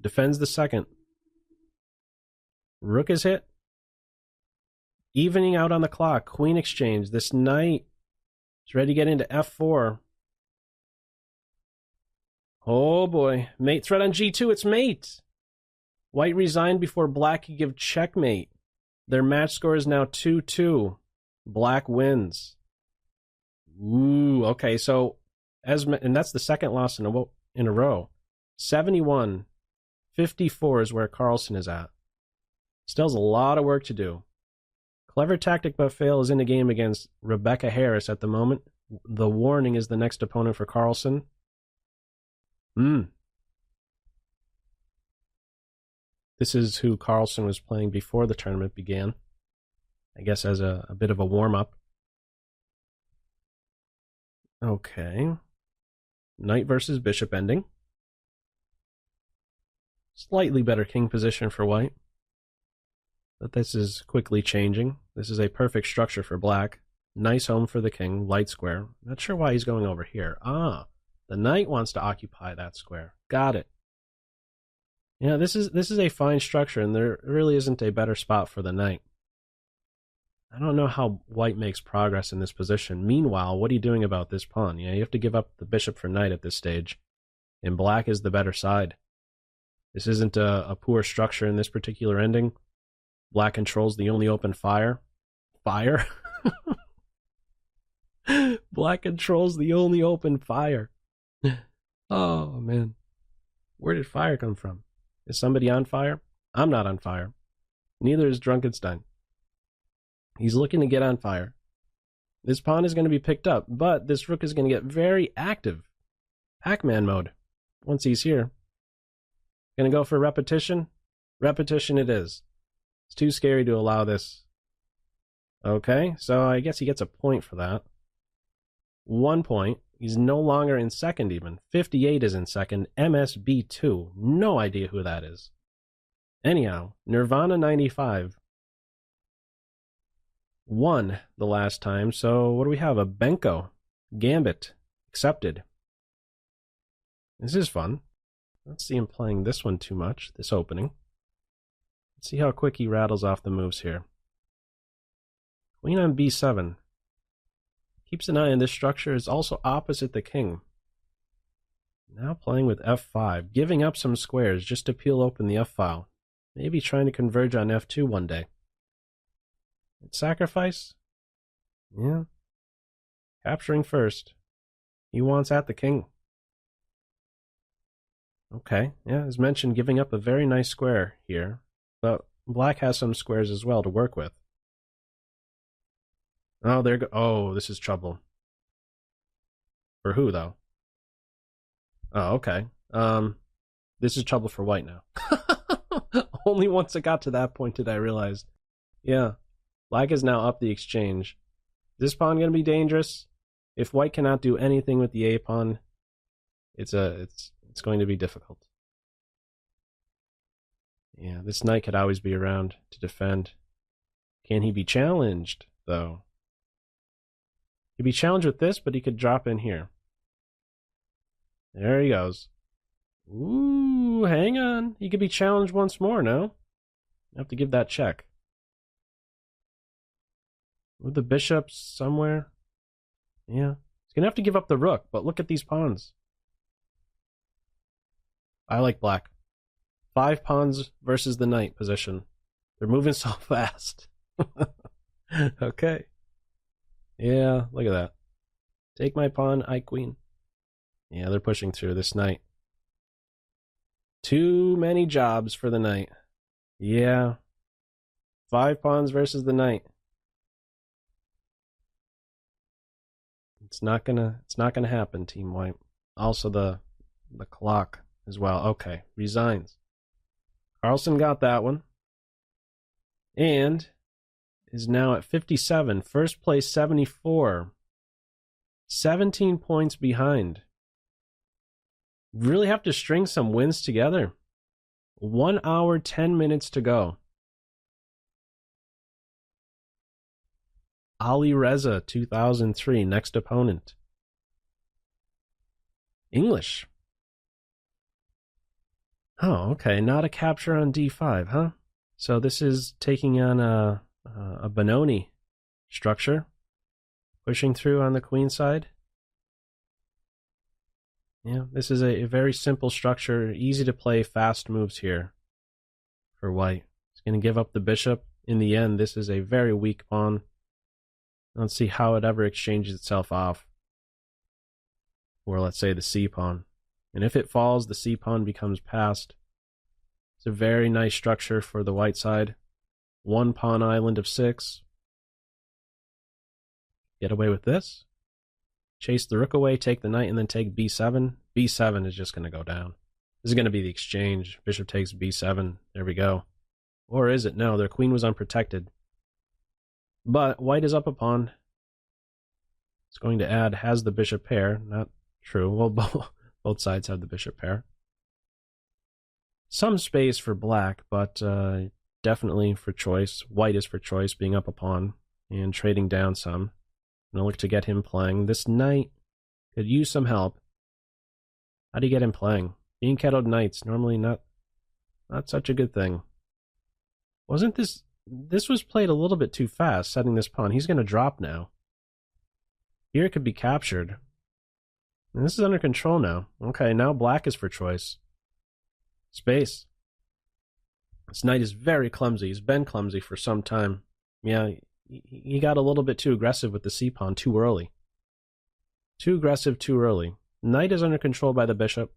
Defends the second. Rook is hit. Evening out on the clock. Queen exchange. This knight is ready to get into f4. Oh boy. Mate threat on g2. It's mate. White resigned before black could give checkmate. Their match score is now 2-2. Black wins. Ooh, okay, so and that's the second loss in a row. 71-54 is where Carlsen is at. Still has a lot of work to do. Clever tactic but fail is in the game against Rebecca Harris at the moment. The Warning is the next opponent for Carlsen. This is who Carlsen was playing before the tournament began. I guess as a bit of a warm-up. Okay. Knight versus bishop ending. Slightly better king position for white. But this is quickly changing. This is a perfect structure for black. Nice home for the king, light square. Not sure why he's going over here. The knight wants to occupy that square. Got it. Yeah, this is a fine structure, and there really isn't a better spot for the knight. I don't know how white makes progress in this position. Meanwhile, what are you doing about this pawn? Yeah, you have to give up the bishop for knight at this stage, and black is the better side. This isn't a poor structure in this particular ending. Black controls the only open fire. Fire? Black controls the only open fire. Oh, man. Where did fire come from? Is somebody on fire? I'm not on fire. Neither is Drunkenstein. He's looking to get on fire. This pawn is going to be picked up, but this rook is going to get very active. Pac-Man mode. Once he's here. Going to go for repetition? Repetition it is. It's too scary to allow this. Okay, so I guess he gets a point for that. 1 point. He's no longer in second even. 58 is in second. MSB2. No idea who that is. Anyhow, Nirvana 95 won the last time. So what do we have? A Benko. Gambit. Accepted. This is fun. Let's see him playing this one too much. This opening. Let's see how quick he rattles off the moves here. Queen on b7. Keeps an eye on this structure. Is also opposite the king. Now playing with f5. Giving up some squares just to peel open the f-file. Maybe trying to converge on f2 one day. Sacrifice? Yeah. Capturing first. He wants at the king. Okay, yeah, as mentioned, giving up a very nice square here. But black has some squares as well to work with. Oh, oh, this is trouble. For who, though? Oh, okay. This is trouble for white now. Only once it got to that point did I realize. Yeah. Black is now up the exchange. Is this pawn going to be dangerous? If white cannot do anything with the a-pawn, it's going to be difficult. Yeah, this knight could always be around to defend. Can he be challenged, though? He'd be challenged with this, but he could drop in here. There he goes. Ooh, hang on. He could be challenged once more, no? I have to give that check. With the bishops somewhere? Yeah. He's going to have to give up the rook, but look at these pawns. I like black. 5 pawns versus the knight position. They're moving so fast. Okay. Yeah, look at that. Take my pawn, I queen. Yeah, they're pushing through this knight. Too many jobs for the knight. Yeah. 5 pawns versus the knight. It's not gonna happen, Team White. Also the clock as well. Okay, resigns. Carlsen got that one. And is now at 57. First place 74. 17 points behind. Really have to string some wins together. 1 hour, 10 minutes to go. Ali Reza, 2003, next opponent. English. Oh, okay, not a capture on d5, huh? So this is taking on a Benoni structure, pushing through on the queen side. Yeah, this is a very simple structure, easy to play, fast moves here for white. It's going to give up the bishop. In the end, this is a very weak pawn. Let's see how it ever exchanges itself off. Or let's say the c pawn. And if it falls, the c pawn becomes passed. It's a very nice structure for the white side. 1 pawn island of 6. Get away with this. Chase the rook away, take the knight, and then take b7. b7 is just going to go down. This is going to be the exchange. Bishop takes b7. There we go. Or is it? No, their queen was unprotected. But white is up a pawn. It's going to add has the bishop pair. Not true. Well, both sides have the bishop pair. Some space for black, but definitely for choice. White is for choice, being up a pawn and trading down some. And I'll look to get him playing. This knight could use some help. How do you get him playing? Being kettled knights, normally not such a good thing. Wasn't this... This was played a little bit too fast, setting this pawn. He's going to drop now. Here it could be captured. And this is under control now. Okay, now black is for choice. Space. This knight is very clumsy. He's been clumsy for some time. Yeah, he got a little bit too aggressive with the c-pawn too early. Too aggressive too early. Knight is under control by the bishop.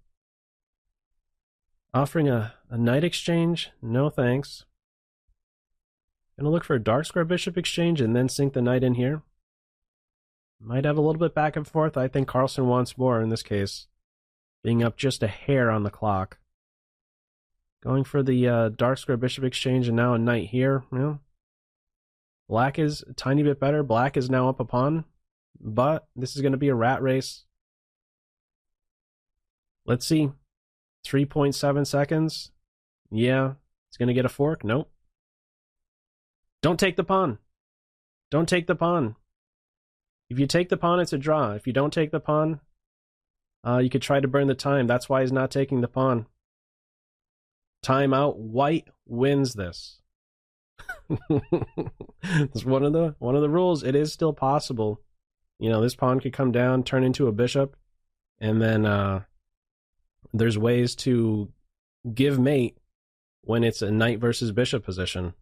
Offering a knight exchange? No thanks. Gonna look for a dark square bishop exchange and then sink the knight in here. Might have a little bit back and forth. I think Carlsen wants more in this case. Being up just a hair on the clock. Going for the dark square bishop exchange and now a knight here. Yeah. Black is a tiny bit better. Black is now up a pawn. But this is going to be a rat race. Let's see. 3.7 seconds. Yeah. It's going to get a fork. Nope. Don't take the pawn. Don't take the pawn. If you take the pawn, it's a draw. If you don't take the pawn, you could try to burn the time. That's why he's not taking the pawn. Timeout. White wins this. It's one of the rules. It is still possible. You know, this pawn could come down, turn into a bishop, and then there's ways to give mate when it's a knight versus bishop position.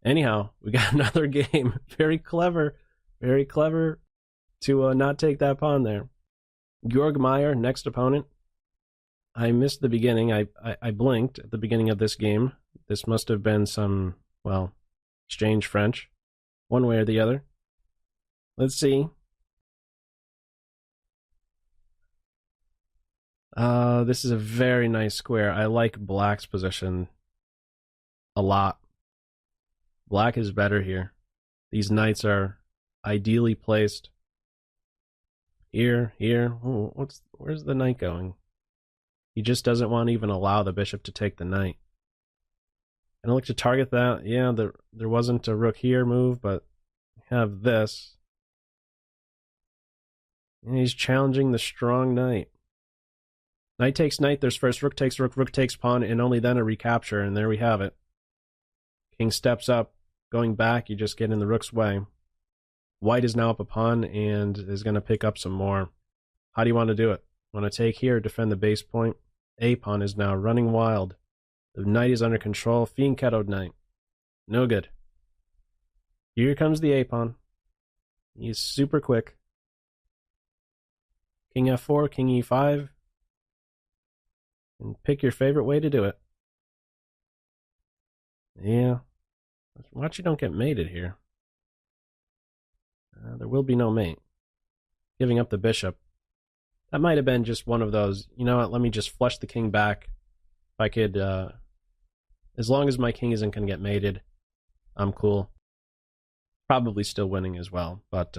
Anyhow, we got another game. Very clever to not take that pawn there. Georg Meyer, next opponent. I missed the beginning. I blinked at the beginning of this game. This must have been some, well, exchange French, one way or the other. Let's see. This is a very nice square. I like black's position a lot. Black is better here. These knights are ideally placed. Here. Ooh, where's the knight going? He just doesn't want to even allow the bishop to take the knight. And I look to target that. Yeah, there wasn't a rook here move, but we have this. And he's challenging the strong knight. Knight takes knight, there's first rook takes rook, rook takes pawn, and only then a recapture, and there we have it. King steps up, going back, you just get in the rook's way. White is now up a pawn and is going to pick up some more. How do you want to do it? Want to take here, defend the base point? A pawn is now running wild. The knight is under control. Fiend kettled knight. No good. Here comes the A pawn. He's super quick. King F4, King E5. And pick your favorite way to do it. Yeah. Watch you don't get mated here. There will be no mate. Giving up the bishop. That might have been just one of those, you know what, let me just flush the king back. If I could, as long as my king isn't going to get mated, I'm cool. Probably still winning as well, but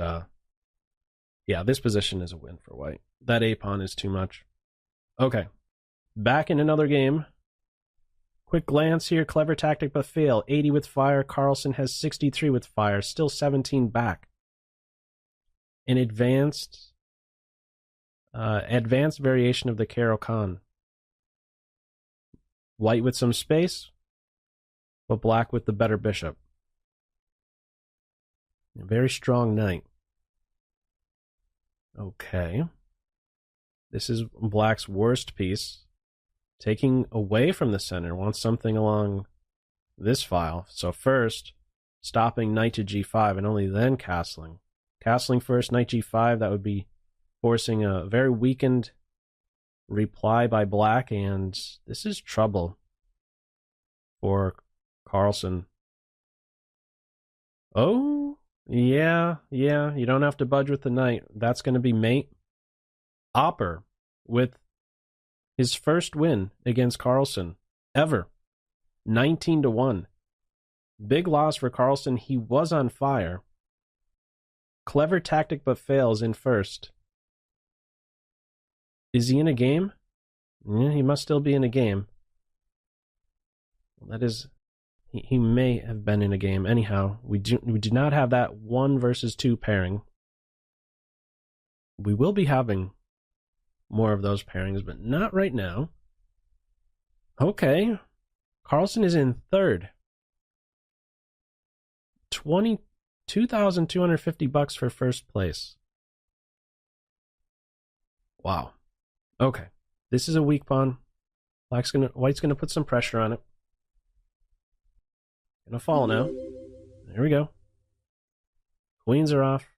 yeah, this position is a win for white. That A pawn is too much. Okay, back in another game. Quick glance here. Clever tactic but fail. 80 with fire. Carlsen has 63 with fire. Still 17 back. An advanced variation of the Caro-Kann. White with some space, but black with the better bishop. A very strong knight. Okay. This is black's worst piece. Taking away from the center. Wants something along this file. So first, stopping knight to g5 and only then castling. Castling first, knight g5, that would be forcing a very weakened reply by black, and this is trouble for Carlsen. Oh, yeah, you don't have to budge with the knight. That's going to be mate. Opper with his first win against Carlsen ever. 19-1. Big loss for Carlsen. He was on fire. Clever tactic but fails in first. Is he in a game? Yeah, he must still be in a game. That is, he may have been in a game. Anyhow, we do not have that 1 versus 2 pairing. We will be having more of those pairings, but not right now. Okay. Carlsen is in third. $22,250 for first place. Wow. Okay. This is a weak pawn. White's gonna put some pressure on it. Gonna fall now. There we go. Queens are off.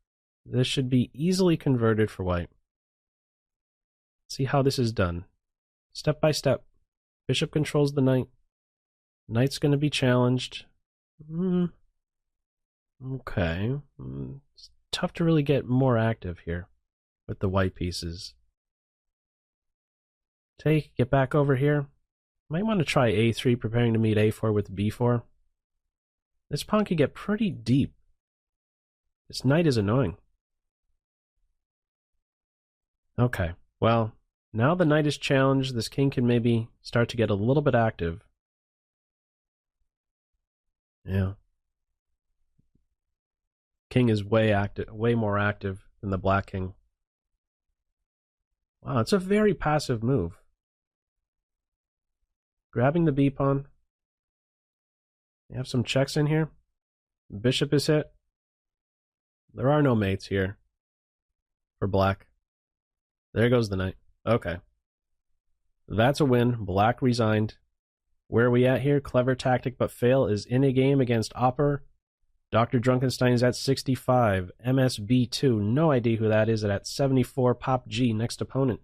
This should be easily converted for white. See how this is done. Step by step. Bishop controls the knight. Knight's gonna be challenged. Okay. It's tough to really get more active here with the white pieces. Take, get back over here. Might want to try a3, preparing to meet a4 with b4. This pawn could get pretty deep. This knight is annoying. Okay, well, now the knight is challenged. This king can maybe start to get a little bit active. Yeah. King is way more active than the black king. Wow, it's a very passive move. Grabbing the b pawn. You have some checks in here. Bishop is hit. There are no mates here for black. There goes the knight. Okay. That's a win. Black resigned. Where are we at here? Clever tactic but fail is in a game against Opper. DrDrunkenstein is at 65. MSB2, no idea who that is, at 74. Pop G, next opponent.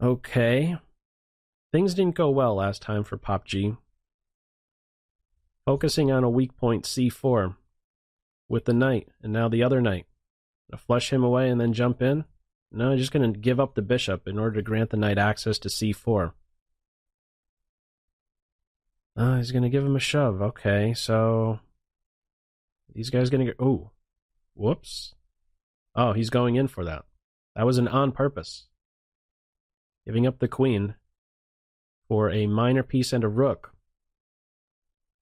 Okay. Things didn't go well last time for Pop G. Focusing on a weak point, c4, with the knight, and now the other knight. Flush him away and then jump in? No, just going to give up the bishop in order to grant the knight access to c4. He's going to give him a shove. Okay, so these guys going to get... Oh, whoops. Oh, he's going in for that. That was an on purpose. Giving up the queen for a minor piece and a rook.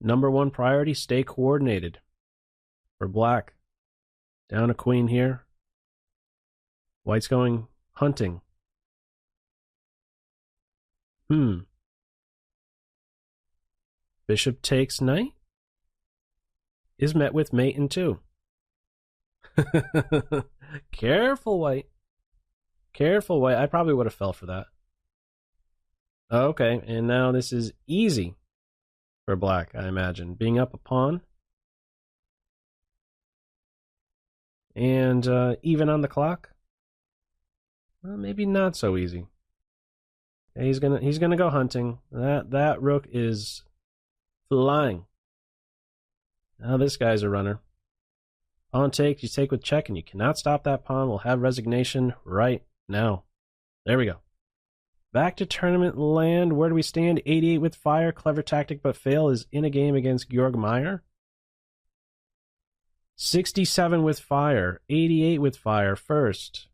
Number one priority, stay coordinated. For black. Down a queen here. White's going hunting. Bishop takes knight. Is met with mate in 2. Careful, white. Careful, white. I probably would have fell for that. Okay, and now this is easy for black, I imagine. Being up a pawn. And even on the clock. Well, maybe not so easy. Okay, he's gonna go hunting. That rook is flying. Now this guy's a runner. Pawn take, you take with check, and you cannot stop that pawn. We'll have resignation right now. There we go. Back to tournament land. Where do we stand? 88 with fire. Clever tactic but fail is in a game against Georg Meyer. 67 with fire. 88 with fire first.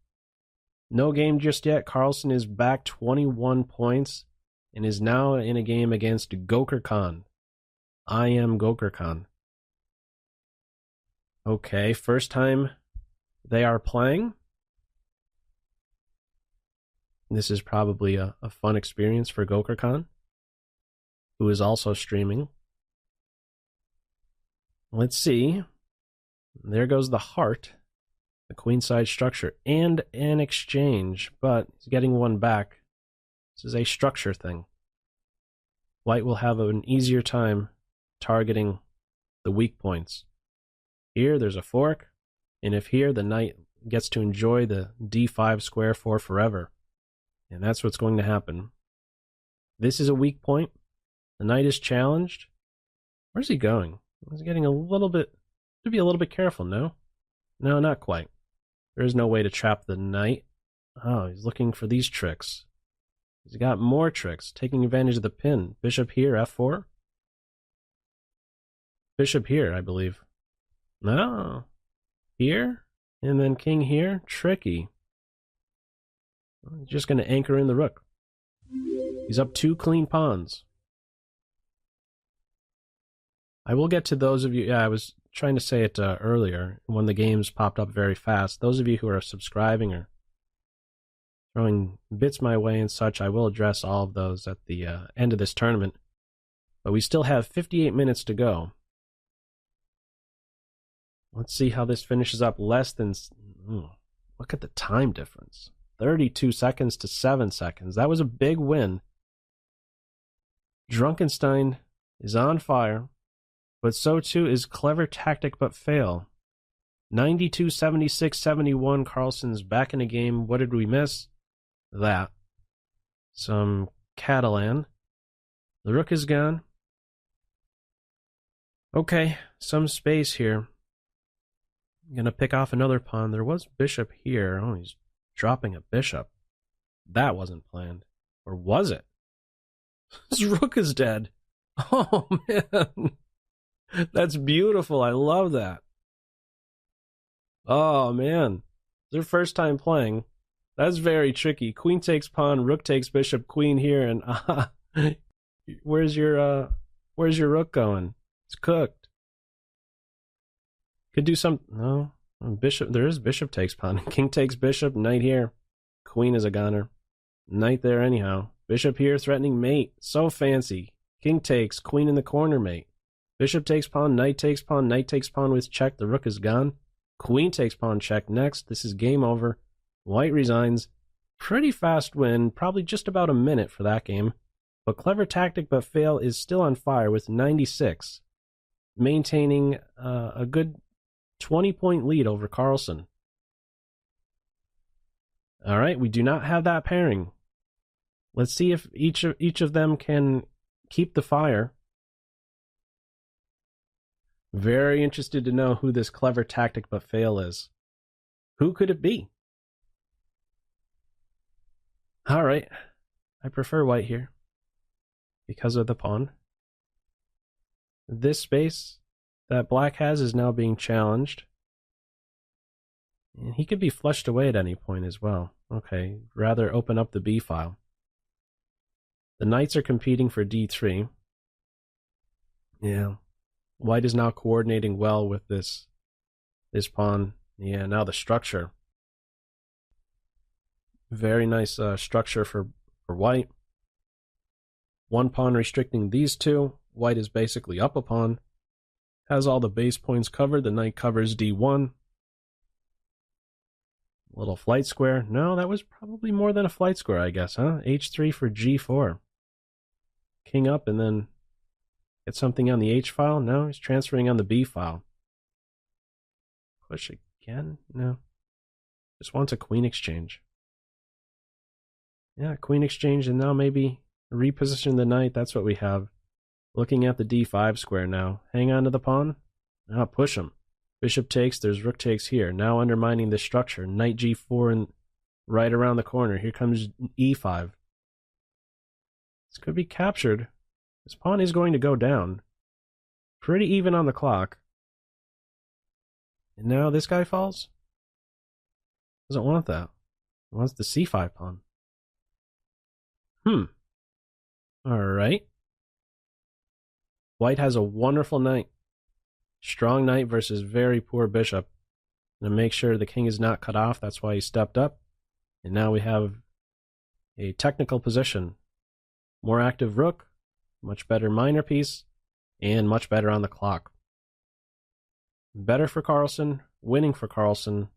No game just yet. Carlsen is back 21 points. and is now in a game against Gokar Khan. I am Gokar Khan. Okay, first time they are playing. This is probably a fun experience for Gokar Khan, who is also streaming. Let's see. There goes the heart, the queenside structure, and an exchange, but he's getting one back. This is a structure thing. White will have an easier time targeting the weak points. Here, there's a fork, and if here, the knight gets to enjoy the d5 square for forever. And that's what's going to happen. This is a weak point. The knight is challenged. Where's he going? He's getting a little bit... to be a little bit careful, no? No, not quite. There is no way to trap the knight. Oh, he's looking for these tricks. He's got more tricks, taking advantage of the pin. Bishop here, f4. Bishop here, I believe. No. Here, and then king here. Tricky. He's just going to anchor in the rook. He's up 2 clean pawns. I will get to those of you... Yeah, I was trying to say it earlier when the games popped up very fast. Those of you who are subscribing or throwing bits my way and such, I will address all of those at the end of this tournament. But we still have 58 minutes to go. Let's see how this finishes up. Less than... look at the time difference. 32 seconds to 7 seconds. That was a big win. Drunkenstein is on fire, but so too is Clever Tactic But Fail. 92, 76, 71. Carlsen's back in the game. What did we miss? That. Some Catalan. The rook is gone. Okay, some space here. I'm gonna pick off another pawn. There was bishop here. Oh, he's dropping a bishop. That wasn't planned. Or was it? His rook is dead. Oh, man. That's beautiful. I love that. Oh, man. Their first time playing. That's very tricky. Queen takes pawn, rook takes bishop, queen here, and where's your rook going? It's cooked. Could do some... No. Bishop, there is bishop takes pawn. King takes bishop, knight here. Queen is a goner. Knight there anyhow. Bishop here, threatening mate. So fancy. King takes, queen in the corner, mate. Bishop takes pawn, knight takes pawn, knight takes pawn with check. The rook is gone. Queen takes pawn check next. This is game over. White resigns. Pretty fast win. Probably just about a minute for that game. But Clever Tactic But Fail is still on fire with 96. Maintaining a good 20-point lead over Carlsen. All right, we do not have that pairing. Let's see if each of them can keep the fire. Very interested to know who this Clever Tactic But Fail is. Who could it be? All right, I prefer white here because of the pawn. This space that black has is now being challenged. And he could be flushed away at any point as well. Okay, rather open up the b file. The knights are competing for d3. Yeah. White is now coordinating well with this pawn. Yeah, now the structure. Very nice structure for white. One pawn restricting these two. White is basically up a pawn. Has all the base points covered. The knight covers d1. Little flight square. No, that was probably more than a flight square, I guess, huh? h3 for g4. King up and then get something on the h file. No, he's transferring on the b file. Push again? No. Just wants a queen exchange. Yeah, queen exchange, and now maybe reposition the knight. That's what we have. Looking at the d5 square now. Hang on to the pawn. Now push him. Bishop takes, there's rook takes here. Now undermining the structure. Knight g4 and right around the corner. Here comes e5. This could be captured. This pawn is going to go down. Pretty even on the clock. And now this guy falls? Doesn't want that. He wants the c5 pawn. All right. White has a wonderful knight. Strong knight versus very poor bishop. And to make sure the king is not cut off, that's why he stepped up. And now we have a technical position. More active rook, much better minor piece, and much better on the clock. Better for Carlsen, winning for Carlsen.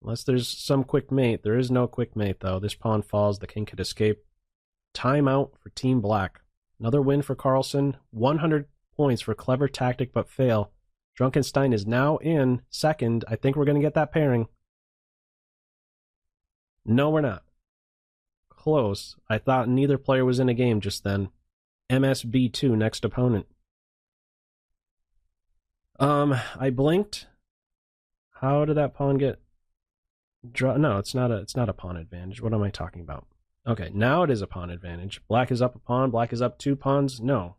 Unless there's some quick mate. There is no quick mate, though. This pawn falls, the king could escape. Timeout for Team Black. Another win for Carlsen. 100 points for clever tactic but fail. Drunkenstein is now in second. I think we're going to get that pairing. No, we're not. Close. I thought neither player was in a game just then. MSB2, next opponent. I blinked. How did that pawn get no, it's not a pawn advantage. What am I talking about? Okay, now it is a pawn advantage. Black is up a pawn, black is up 2 pawns. No.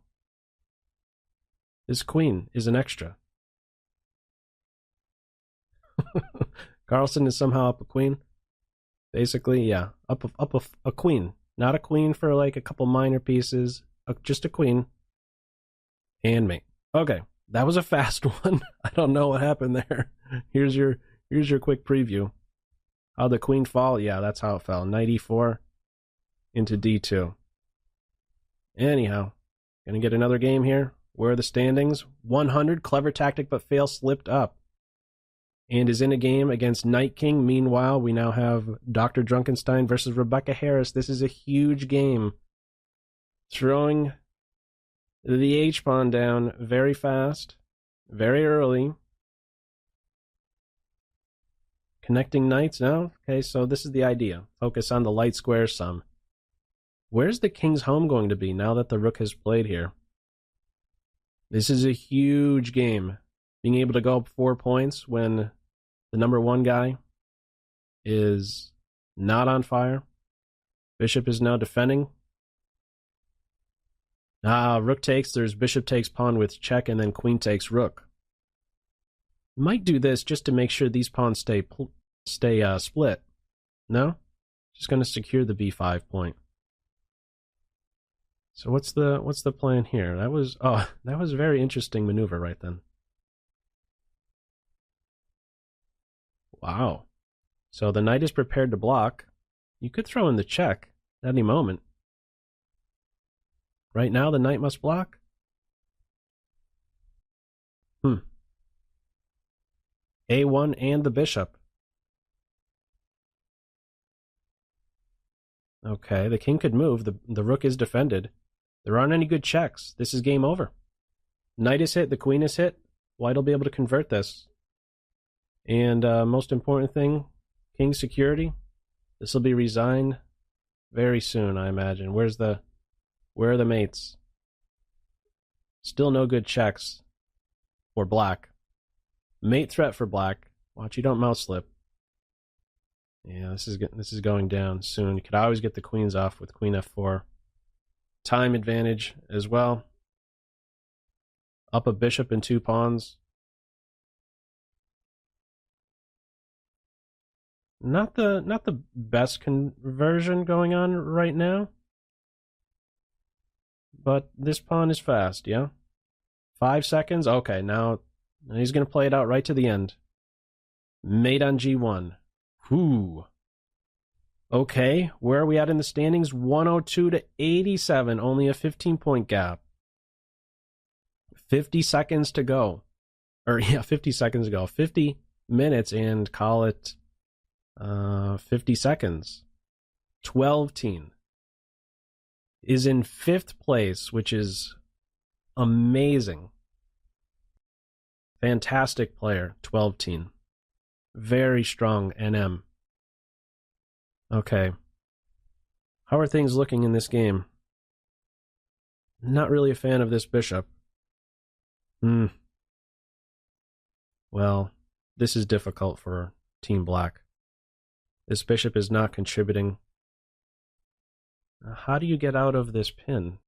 This queen is an extra. Carlsen is somehow up a queen. Basically, yeah, up a queen. Not a queen for like a couple minor pieces, just a queen. And mate. Okay, that was a fast one. I don't know what happened there. Here's your quick preview. How the queen fall? Yeah, that's how it fell. Knight e4 into d2. Anyhow, gonna get another game here. Where are the standings? 100, clever tactic but fail, slipped up. And is in a game against Knight King. Meanwhile, we now have DrDrunkenstein versus Rebecca Harris. This is a huge game. Throwing the H-pawn down very fast, very early. Connecting knights now? Okay, so this is the idea. Focus on the light square some. Where's the king's home going to be now that the rook has played here? This is a huge game. Being able to go up 4 points when the number 1 guy is not on fire. Bishop is now defending. Rook takes. There's bishop takes pawn with check, and then queen takes rook. Might do this just to make sure these pawns stay split. No? Just going to secure the b5 point. So what's the plan here? That was a very interesting maneuver right then. Wow. So the knight is prepared to block. You could throw in the check at any moment. Right now the knight must block. A1 and the bishop. Okay, the king could move. The rook is defended. There aren't any good checks. This is game over. Knight is hit. The queen is hit. White will be able to convert this. And most important thing, king security. This will be resigned very soon, I imagine. Where are the mates? Still no good checks for black. Mate threat for black. Watch you don't mouse slip. Yeah, this is going down soon. You could always get the queens off with queen f4. Time advantage as well. Up a bishop and 2 pawns. Not the best conversion going on right now. But this pawn is fast, yeah? 5 seconds? Okay, now he's going to play it out right to the end. Mate on g1. Whew. Okay, where are we at in the standings? 102 to 87, only a 15-point gap. 50 seconds to go. 50 seconds to go. 50 minutes and call it 50 seconds. 12-teen is in 5th place, which is amazing. Fantastic player, 12-teen. Very strong NM. Okay. How are things looking in this game? Not really a fan of this bishop. Well, this is difficult for Team Black. This bishop is not contributing. How do you get out of this pin?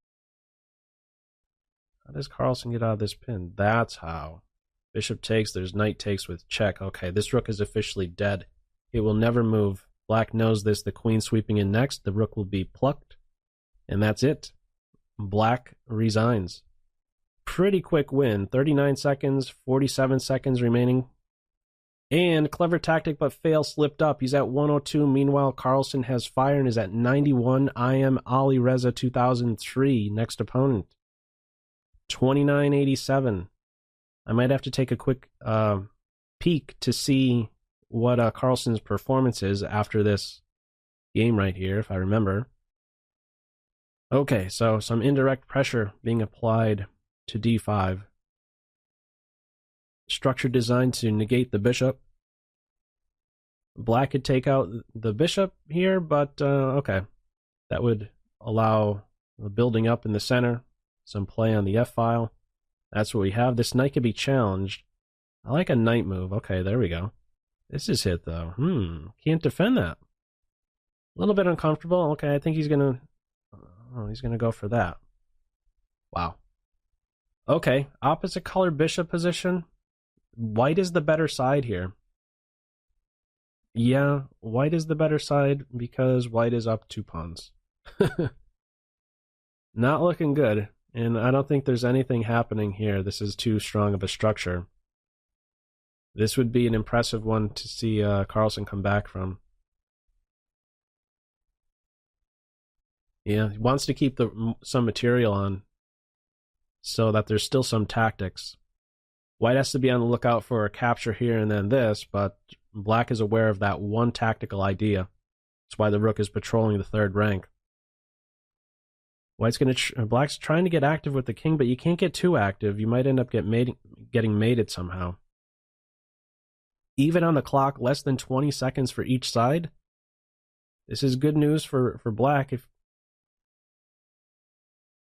How does Carlsen get out of this pin? That's how. Bishop takes, there's knight takes with check. Okay, this rook is officially dead. It will never move. Black knows this. The queen sweeping in next. The rook will be plucked. And that's it. Black resigns. Pretty quick win. 39 seconds, 47 seconds remaining. And clever tactic but fail slipped up. He's at 102. Meanwhile, Carlsen has fire and is at 91. I am Ali Reza 2003. Next opponent. 29.87. I might have to take a quick peek to see what Carlsen's performance is after this game right here, if I remember. Okay, so some indirect pressure being applied to d5. Structure designed to negate the bishop. Black could take out the bishop here, but okay. That would allow the building up in the center, some play on the f-file. That's what we have. This knight could be challenged. I like a knight move. Okay, there we go. This is hit, though. Can't defend that. A little bit uncomfortable. Okay, I think he's going to go for that. Wow. Okay, opposite color bishop position. White is the better side here. Yeah, white is the better side because white is up 2 pawns. Not looking good, and I don't think there's anything happening here. This is too strong of a structure. This would be an impressive one to see Carlsen come back from. Yeah, he wants to keep some material on so that there's still some tactics. White has to be on the lookout for a capture here and then this, but black is aware of that one tactical idea. That's why the rook is patrolling the 3rd rank. Black's trying to get active with the king, but you can't get too active. You might end up getting mated somehow. Even on the clock, less than 20 seconds for each side. This is good news for black.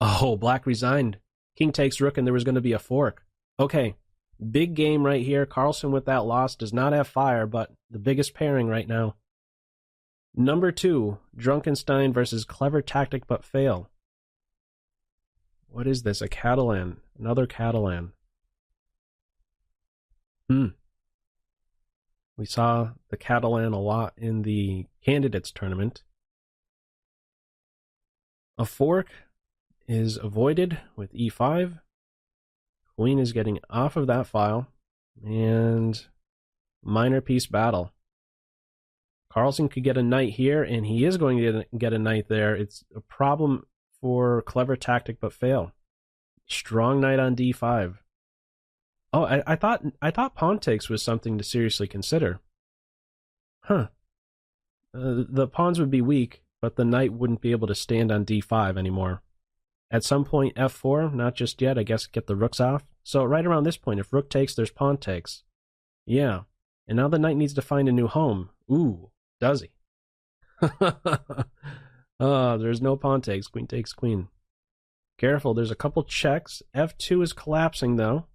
Oh, black resigned. King takes rook, and there was going to be a fork. Okay, big game right here. Carlsen with that loss does not have fire, but the biggest pairing right now. Number 2, Drunkenstein versus Clever Tactic but Fail. What is this? A Catalan. Another Catalan. We saw the Catalan a lot in the candidates tournament. A fork is avoided with e5. Queen is getting off of that file. And minor piece battle. Carlsen could get a knight here, and he is going to get a knight there. It's a problem for Clever Tactic but Fail. Strong knight on d5. Oh, I thought pawn takes was something to seriously consider. The pawns would be weak, but the knight wouldn't be able to stand on d5 anymore. At some point, f4, not just yet, I guess get the rooks off. So right around this point, if rook takes, there's pawn takes. Yeah, and now the knight needs to find a new home. Ooh, does he? Oh, there's no pawn takes. Queen takes queen. Careful, there's a couple checks. f2 is collapsing, though.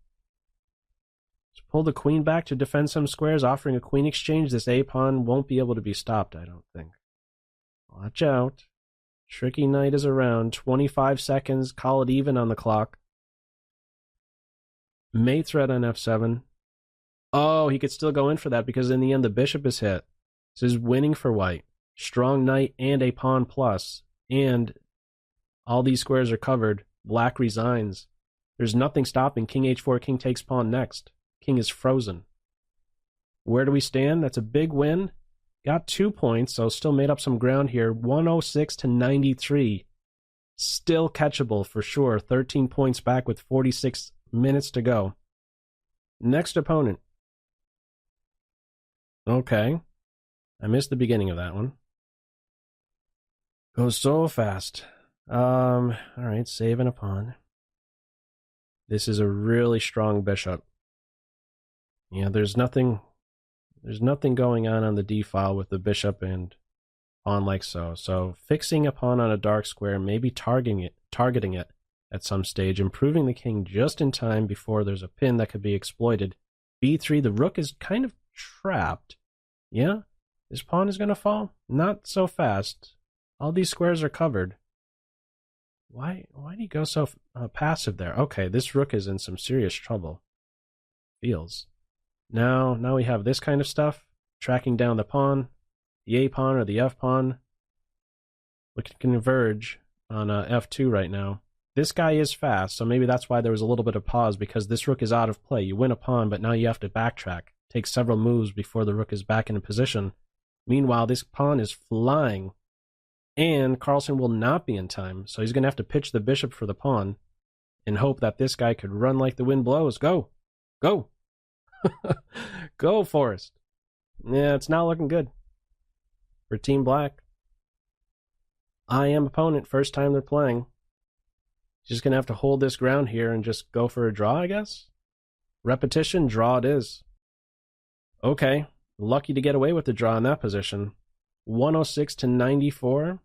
Let's pull the queen back to defend some squares, offering a queen exchange. This a-pawn won't be able to be stopped, I don't think. Watch out. Tricky knight is around. 25 seconds. Call it even on the clock. Mate threat on f7. Oh, he could still go in for that because in the end the bishop is hit. This is winning for white. Strong knight and a pawn plus. And all these squares are covered. Black resigns. There's nothing stopping. King h4, king takes pawn next. King is frozen. Where do we stand? That's a big win. Got 2 points, so still made up some ground here. 106 to 93. Still catchable for sure. 13 points back with 46 minutes to go. Next opponent. Okay. I missed the beginning of that one. Goes so fast. Alright, saving a pawn. This is a really strong bishop. Yeah, there's nothing going on the d file with the bishop and pawn like so. So fixing a pawn on a dark square, maybe targeting it at some stage, improving the king just in time before there's a pin that could be exploited. b3, the rook is kind of trapped. Yeah, this pawn is going to fall? Not so fast. All these squares are covered. Why do you go so passive there? Okay, this rook is in some serious trouble. Feels. Now we have this kind of stuff. Tracking down the pawn, the a-pawn or the f-pawn. We can converge on f2 right now. This guy is fast, so maybe that's why there was a little bit of pause, because this rook is out of play. You win a pawn, but now you have to backtrack. Take several moves before the rook is back in position. Meanwhile, this pawn is flying, and Carlsen will not be in time, so he's going to have to pitch the bishop for the pawn and hope that this guy could run like the wind blows. Go! Go! Go, Forrest! Yeah, it's not looking good for Team Black. IM opponent, first time they're playing. Just going to have to hold this ground here and just go for a draw, I guess? Repetition, draw it is. Okay, lucky to get away with the draw in that position. 106 to 94.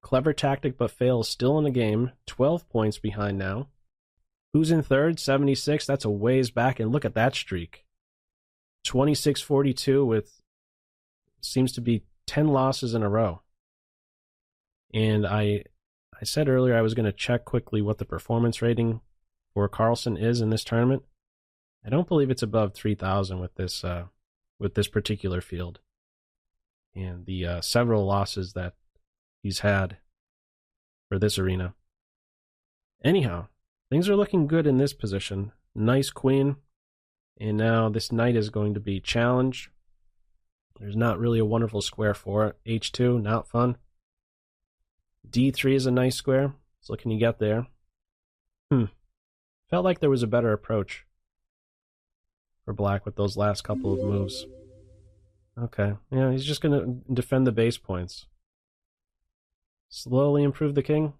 Clever tactic but fails, still in the game. 12 points behind now. Who's in third? 76, that's a ways back, and look at that streak. 26-42 with, seems to be 10 losses in a row. And I said earlier I was going to check quickly what the performance rating for Carlsen is in this tournament. I don't believe it's above 3,000 with this particular field, and the several losses that he's had for this arena. Anyhow, things are looking good in this position. Nice queen, and now this knight is going to be challenged. There's not really a wonderful square for it. H2, not fun. D3 is a nice square. So can you get there? Felt like there was a better approach for Black with those last couple of moves. Okay, yeah, he's just going to defend the base points. Slowly improve the king.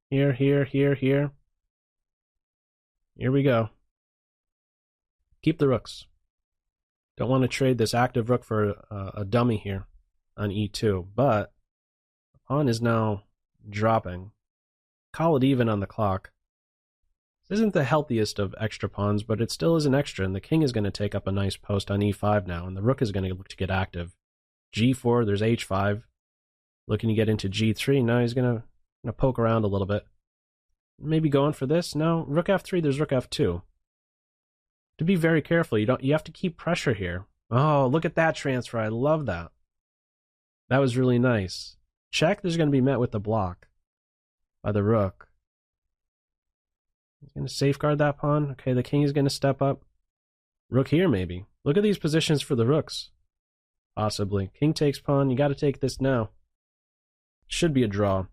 Here, here, here, here. Here we go. Keep the rooks. Don't want to trade this active rook for a dummy here on e2, but the pawn is now dropping. Call it even on the clock. This isn't the healthiest of extra pawns, but it still is an extra, and the king is going to take up a nice post on e5 now, and the rook is going to look to get active. g4, there's h5. Looking to get into g3. Now he's going to poke around a little bit. Maybe going for this? No. Rook f3, there's rook f2. To be very careful. You have to keep pressure here. Oh, look at that transfer. I love that. That was really nice. Check, there's going to be met with the block by the rook. He's going to safeguard that pawn. Okay, the king is going to step up. Rook here, maybe. Look at these positions for the rooks. Possibly. King takes pawn. You got to take this now. Should be a draw.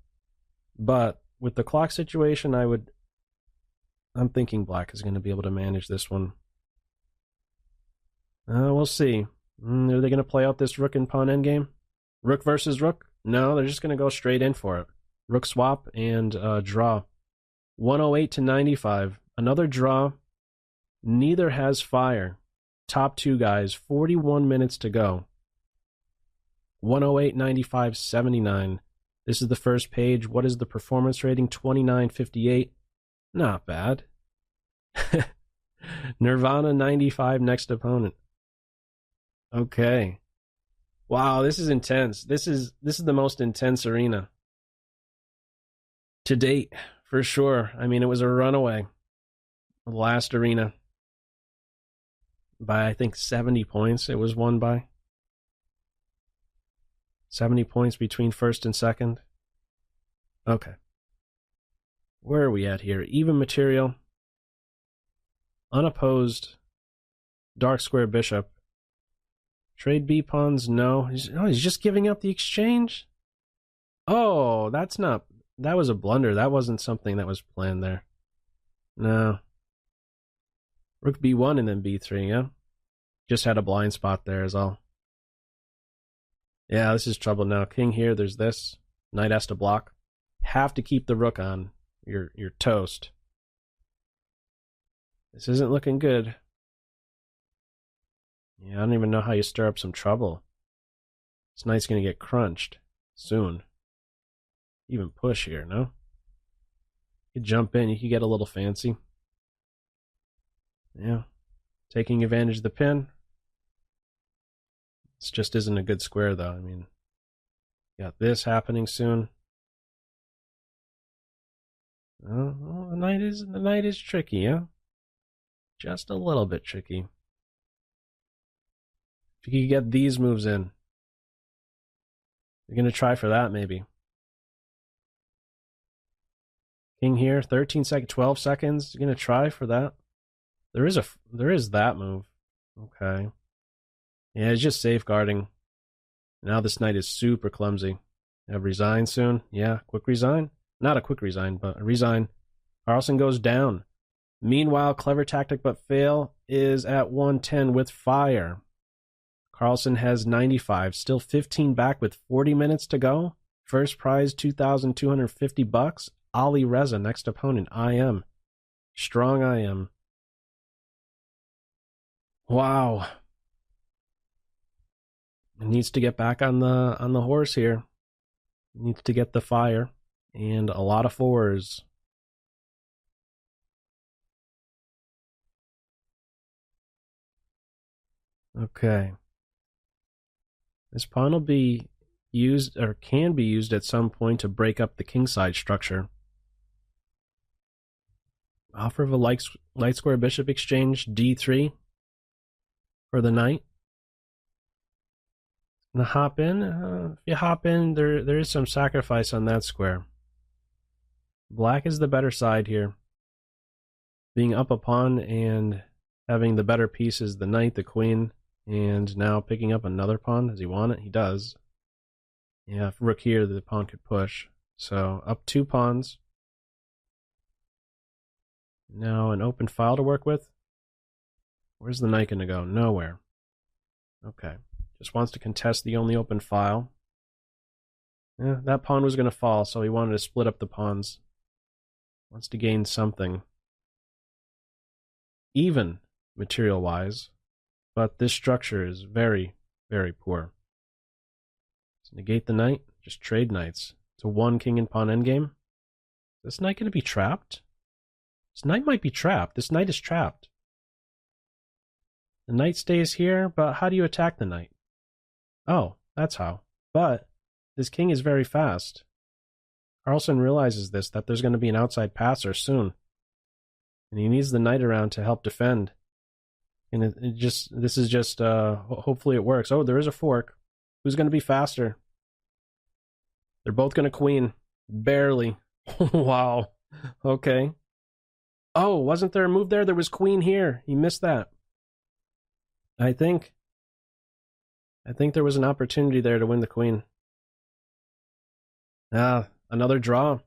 But with the clock situation, I'm thinking Black is going to be able to manage this one. We'll see. Are they going to play out this rook and pawn endgame? Rook versus rook? No, they're just going to go straight in for it. Rook swap and draw. 108 to 95. Another draw. Neither has fire. Top two guys. 41 minutes to go. 108, 95, 79. This is the first page. What is the performance rating? 29.58. Not bad. Nirvana 95, next opponent. Okay. Wow, this is intense. This is the most intense arena to date, for sure. I mean, it was a runaway. The last arena by, I think, 70 points it was won by. 70 points between first and second. Okay. Where are we at here? Even material. Unopposed. Dark square bishop. Trade B pawns, no. He's just giving up the exchange? Oh, that was a blunder. That wasn't something that was planned there. No. Rook B1 and then B3, yeah? Just had a blind spot there is all. Yeah, this is trouble now. King here, there's this. Knight has to block. Have to keep the rook on. You're toast. This isn't looking good. Yeah, I don't even know how you stir up some trouble. This knight's going to get crunched soon. Even push here, no? You jump in, you can get a little fancy. Yeah. Taking advantage of the pin. This just isn't a good square, though. I mean, got this happening soon. Oh, the knight is tricky, yeah? Just a little bit tricky. If you could get these moves in. You're going to try for that, maybe. King here, 13 seconds, 12 seconds. You're going to try for that? There is that move. Okay. Yeah, it's just safeguarding. Now this knight is super clumsy. Have resign soon? Yeah, quick resign? Not a quick resign, but a resign. Carlsen goes down. Meanwhile, clever tactic but fail is at 110 with fire. Carlsen has 95, still 15 back with 40 minutes to go. First prize, $2,250. Ali Reza, next opponent, IM. Strong IM. Wow. Needs to get back on the horse here. Needs to get the fire. And a lot of fours. Okay. This pawn will be used, or can be used at some point, to break up the kingside structure. Offer of a light square bishop exchange, d3 for the knight. Gonna hop in. If you hop in, there is some sacrifice on that square. Black is the better side here. Being up a pawn and having the better pieces, the knight, the queen, and now picking up another pawn. Does he want it? He does. Yeah, if rook here, the pawn could push. So up 2 pawns. Now an open file to work with. Where's the knight going to go? Nowhere. Okay. Just wants to contest the only open file. Yeah, that pawn was going to fall, so he wanted to split up the pawns. Wants to gain something. Even, material-wise. But this structure is very, very poor. Let's negate the knight. Just trade knights. It's a 1 king and pawn endgame. Is this knight going to be trapped? This knight might be trapped. This knight is trapped. The knight stays here, but how do you attack the knight? Oh, that's how. But this king is very fast. Carlsen realizes this, that there's going to be an outside passer soon. And he needs the knight around to help defend. And this is just, hopefully it works. Oh, there is a fork. Who's going to be faster? They're both going to queen. Barely. Wow. Okay. Oh, wasn't there a move there? There was queen here. He missed that. I think there was an opportunity there to win the queen. Another draw,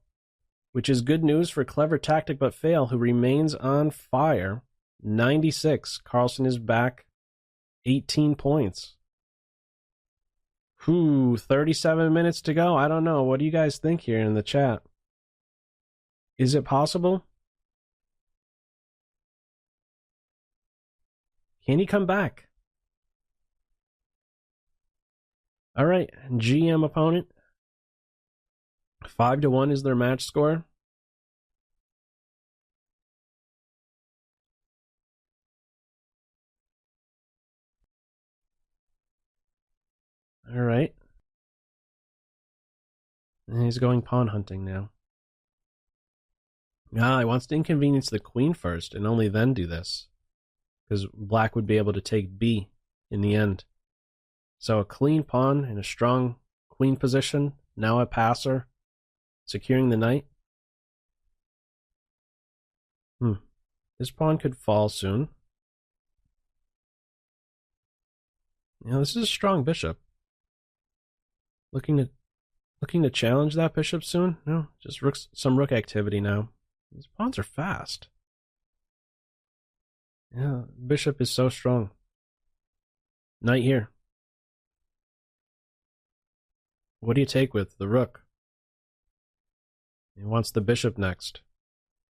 which is good news for clever tactic but fail, who remains on fire. 96. Carlsen is back 18 points. 37 minutes to go. I don't know. What do you guys think here in the chat? Is it possible? Can he come back? All right, GM opponent. 5-1 is their match score. All right. And he's going pawn hunting now. He wants to inconvenience the queen first and only then do this, because black would be able to take B in the end. So a clean pawn in a strong queen position, now a passer, securing the knight. This pawn could fall soon. This is a strong bishop. Looking to challenge that bishop soon? No, just some rook activity now. These pawns are fast. Yeah, bishop is so strong. Knight here. What do you take with the rook? He wants the bishop next.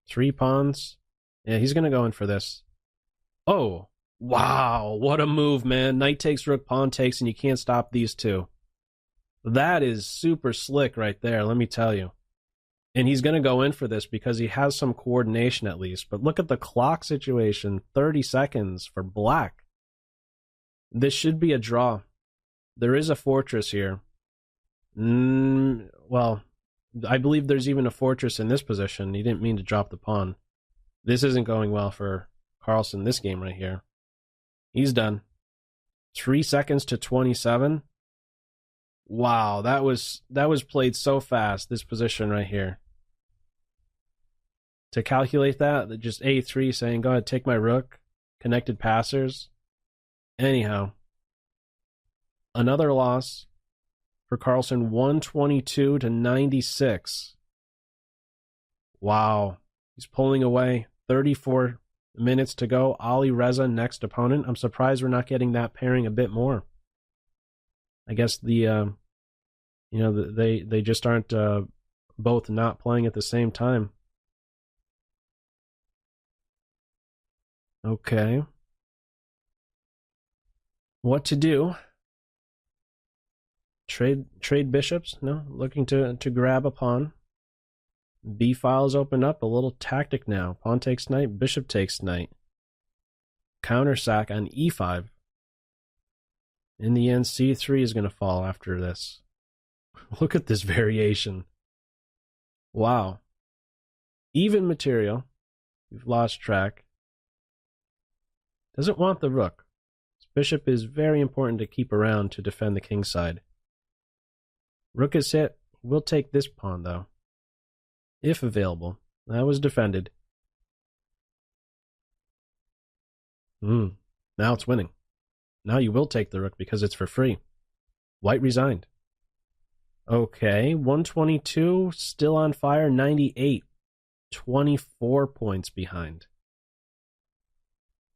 3 pawns. Yeah, he's going to go in for this. Oh, wow. What a move, man. Knight takes, rook, pawn takes, and you can't stop these two. That is super slick right there, let me tell you. And he's going to go in for this because he has some coordination at least. But look at the clock situation. 30 seconds for black. This should be a draw. There is a fortress here. Well, I believe there's even a fortress in this position. He didn't mean to drop the pawn. This isn't going well for Carlsen, this game right here. He's done. 3 seconds to 27. Wow, that was played so fast, this position right here. to calculate that just A3 saying, go ahead, take my rook, connected passers. Anyhow, another loss for Carlsen, 122 to 96. Wow. He's pulling away. 34 minutes to go. Ali Reza, next opponent. I'm surprised we're not getting that pairing a bit more. I guess they just aren't both not playing at the same time. Okay. What to do? Trade bishops? No, looking to grab a pawn. B files open up, a little tactic now. Pawn takes knight, bishop takes knight. Counter sack on E5. In the end, C3 is going to fall after this. Look at this variation. Wow. Even material. We've lost track. Doesn't want the rook. This bishop is very important to keep around to defend the king side. Rook is hit. We'll take this pawn, though. If available. That was defended. Now it's winning. Now you will take the rook because it's for free. White resigned. Okay, 122, still on fire, 98. 24 points behind.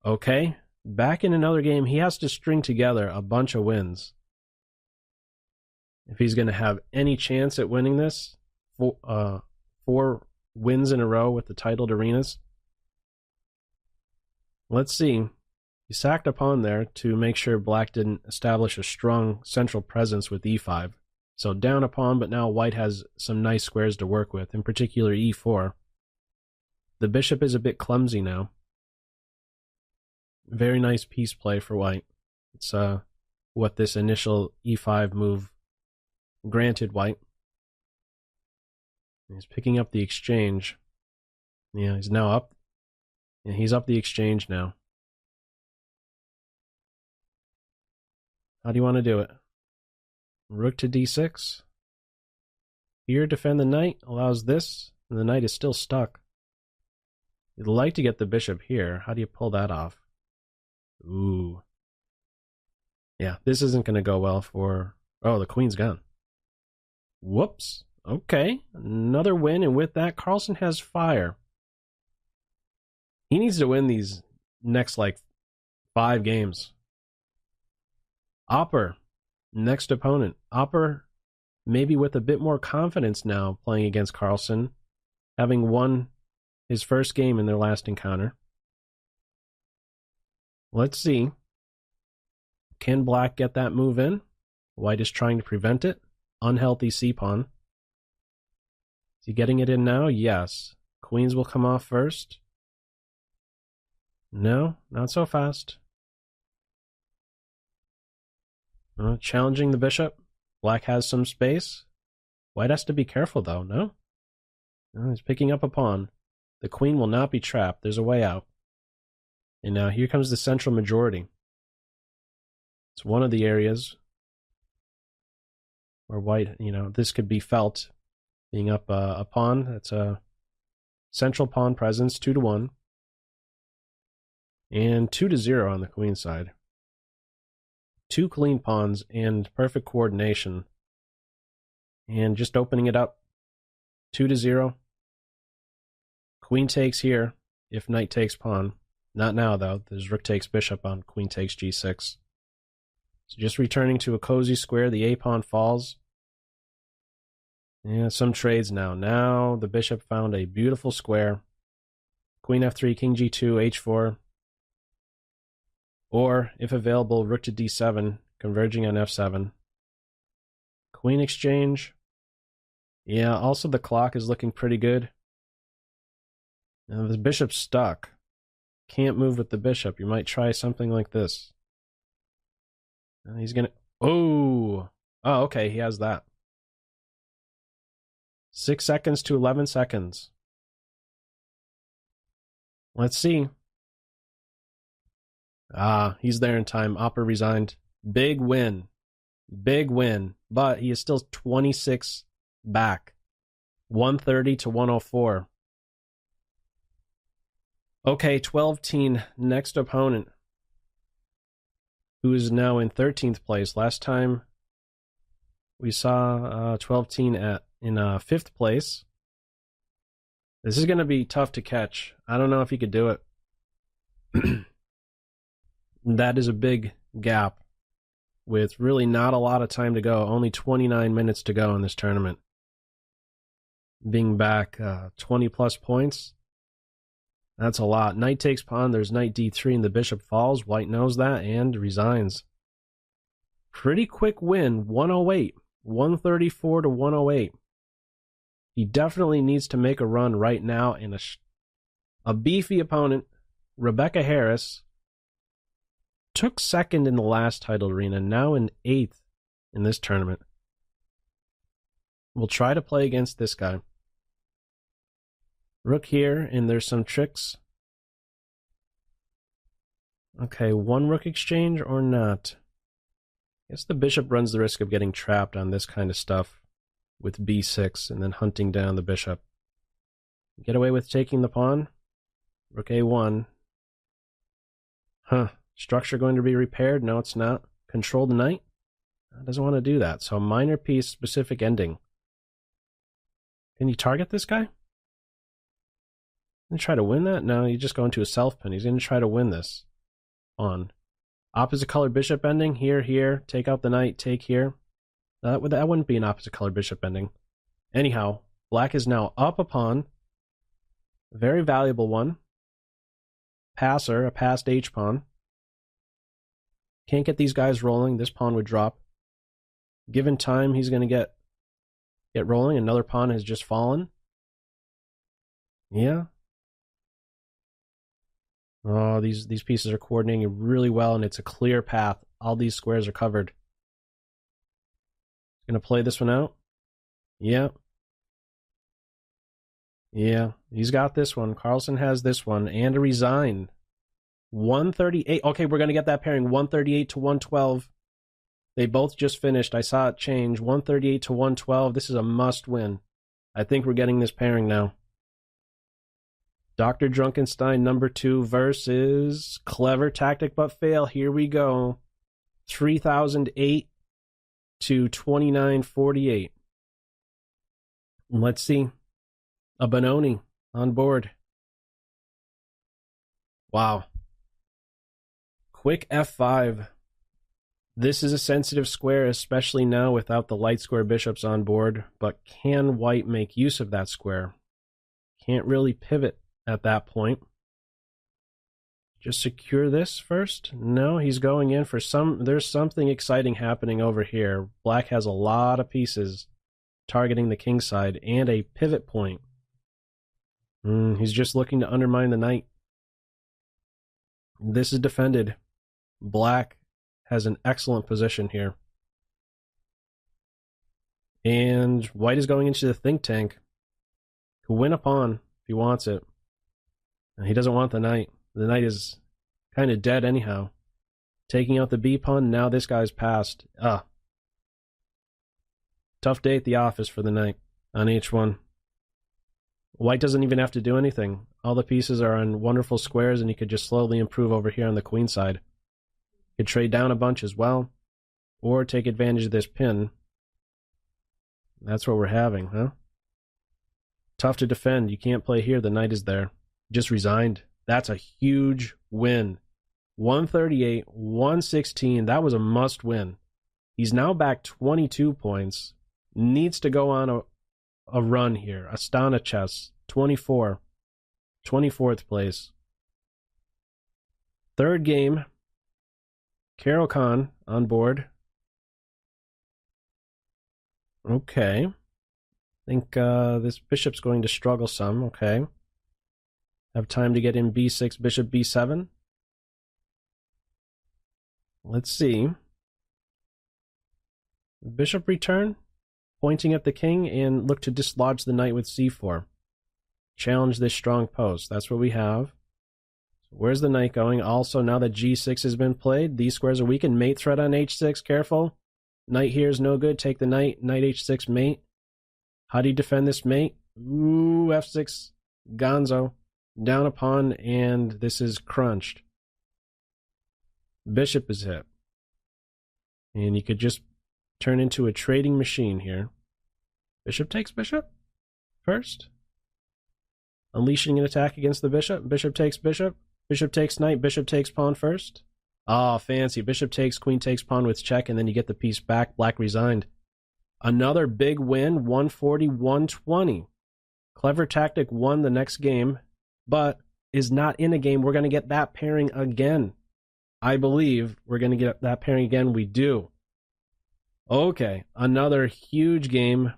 Okay, back in another game, he has to string together a bunch of wins. If he's going to have any chance at winning this, 4 wins in a row with the titled arenas. Let's see. He sacked a pawn there to make sure black didn't establish a strong central presence with e5. So down a pawn, but now white has some nice squares to work with, in particular e4. The bishop is a bit clumsy now. Very nice piece play for white. It's what this initial e5 move granted white. He's picking up the exchange. Yeah, he's now up. Yeah, he's up the exchange now. How do you want to do it? Rook to d6. Here, defend the knight. Allows this, and the knight is still stuck. You'd like to get the bishop here. How do you pull that off? Ooh. Yeah, this isn't going to go well for... Oh, the queen's gone. Whoops. Okay, another win, and with that, Carlsen has fire. He needs to win these next, 5 games. Opper, next opponent. Opper, maybe with a bit more confidence now, playing against Carlsen, having won his first game in their last encounter. Let's see. Can black get that move in? White is trying to prevent it. Unhealthy c-pawn. Is he getting it in now? Yes. Queens will come off first. No, not so fast. Challenging the bishop. Black has some space. White has to be careful, though, no? He's picking up a pawn. The queen will not be trapped. There's a way out. And now here comes the central majority. It's one of the areas where white, this could be felt. Being up a pawn. That's a central pawn presence, 2-1. And 2-0 on the queen side. 2 clean pawns and perfect coordination. And just opening it up. 2-0. Queen takes here if knight takes pawn. Not now, though. There's rook takes bishop on queen takes g6. So just returning to a cozy square. The a-pawn falls. Yeah, some trades now. Now the bishop found a beautiful square. Queen f3, king g2, h4. Or, if available, rook to d7, converging on f7. Queen exchange. Yeah, also the clock is looking pretty good. Now the bishop's stuck. Can't move with the bishop. You might try something like this. And he's gonna... Oh, okay, he has that. 6 seconds to 11 seconds. Let's see. He's there in time. Opper resigned. Big win. Big win. But he is still 26 back. 130 to 104. Okay, 12-teen, next opponent, who is now in 13th place. Last time we saw 12-teen in 5th place. This is going to be tough to catch. I don't know if he could do it. That is a big gap with really not a lot of time to go. Only 29 minutes to go in this tournament. Being back 20 plus points, that's a lot. Knight takes pawn, there's knight d3 and the bishop falls. White knows that and resigns. Pretty quick win, 108. 134 to 108. He definitely needs to make a run right now in a beefy opponent. Rebecca Harris took second in the last titled arena, now in 8th in this tournament. We'll try to play against this guy. Rook here, and there's some tricks. Okay, one rook exchange or not? I guess the bishop runs the risk of getting trapped on this kind of stuff with b6 and then hunting down the bishop. Get away with taking the pawn. Rook a1. Huh. Structure going to be repaired? No, it's not. Control the knight? Doesn't want to do that. So minor piece, specific ending. Can you target this guy? Gonna try to win that? No, you just go into a self pin. He's gonna try to win this pawn. Opposite color bishop ending. Here, here. Take out the knight. Take here. That wouldn't be an opposite color bishop ending. Anyhow, black is now up a pawn. A very valuable one. Passer, a passed h pawn. Can't get these guys rolling. This pawn would drop. Given time, he's going to get rolling. Another pawn has just fallen. Yeah. Oh, these pieces are coordinating really well, and it's a clear path. All these squares are covered. Going to play this one out. Yeah. Yeah, he's got this one. Carlsen has this one, and a resign. 138. Okay, we're going to get that pairing. 138 to 112. They both just finished. I saw it change. 138 to 112. This is a must win. I think we're getting this pairing now. DrDrunkenstein #2 versus Clever Tactic But Fail. Here we go. 3008 to 2948. Let's see. A Benoni on board. Wow. Quick f5. This is a sensitive square, especially now without the light square bishops on board. But can white make use of that square? Can't really pivot at that point. Just secure this first? No, he's going in for there's something exciting happening over here. Black has a lot of pieces targeting the king side and a pivot point. He's just looking to undermine the knight. This is defended. Black has an excellent position here. And white is going into the think tank. Could win a pawn if he wants it. He doesn't want the knight. The knight is kind of dead anyhow. Taking out the b pawn, now this guy's passed. Tough day at the office for the knight on h1. White doesn't even have to do anything. All the pieces are on wonderful squares, and he could just slowly improve over here on the queen side. Could trade down a bunch as well, or take advantage of this pin. That's what we're having, huh? Tough to defend. You can't play here. The knight is there. Just resigned. That's a huge win. 138, 116. That was a must win. He's now back 22 points. Needs to go on a run here. Astana Chess, 24. 24th place. Third game. Carol Khan on board. Okay. I think this bishop's going to struggle some. Okay. Have time to get in b6, bishop b7. Let's see. Bishop return, pointing at the king, and look to dislodge the knight with c4. Challenge this strong post. That's what we have. Where's the knight going? Also, now that g6 has been played, these squares are weakened. Mate threat on h6. Careful. Knight here is no good. Take the knight. Knight h6 mate. How do you defend this mate? Ooh, f6. Gonzo. down a pawn, and this is crunched. Bishop is hit. And you could just turn into a trading machine here. Bishop takes bishop first. Unleashing an attack against the bishop. Bishop takes bishop. Bishop takes knight. Bishop takes pawn first. Ah, fancy. Bishop takes, queen takes pawn with check, and then you get the piece back. Black resigned. Another big win, 140-120. Clever Tactic won the next game, but is not in a game. We're going to get that pairing again. I believe we're going to get that pairing again. We do. Okay, another huge game.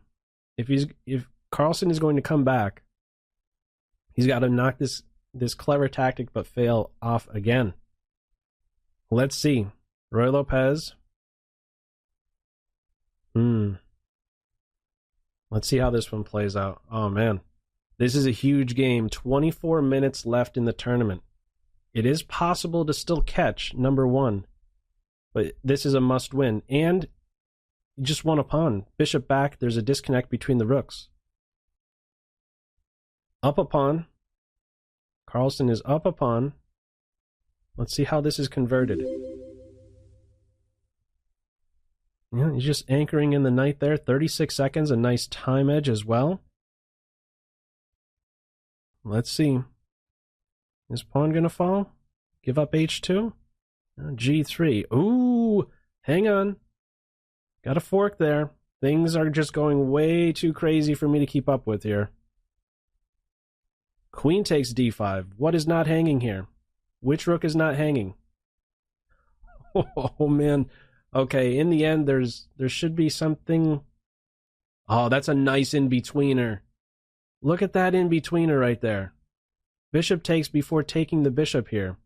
If Carlsen is going to come back, he's got to knock this Clever Tactic but fail off again. Let's see. Roy Lopez. Let's see how this one plays out. Oh, man. This is a huge game. 24 minutes left in the tournament. It is possible to still catch number one, but this is a must-win. And you just won a pawn. Bishop back. There's a disconnect between the rooks. Up a pawn. Carlsen is up a pawn. Let's see how this is converted. Yeah, he's just anchoring in the knight there. 36 seconds, a nice time edge as well. Let's see. Is pawn going to fall? Give up h2? G3. Ooh, hang on. Got a fork there. Things are just going way too crazy for me to keep up with here. Queen takes d5. What is not hanging here? Which rook is not hanging? Oh, man. Okay, in the end, there should be something. Oh, that's a nice in-betweener. Look at that in-betweener right there. Bishop takes before taking the bishop here.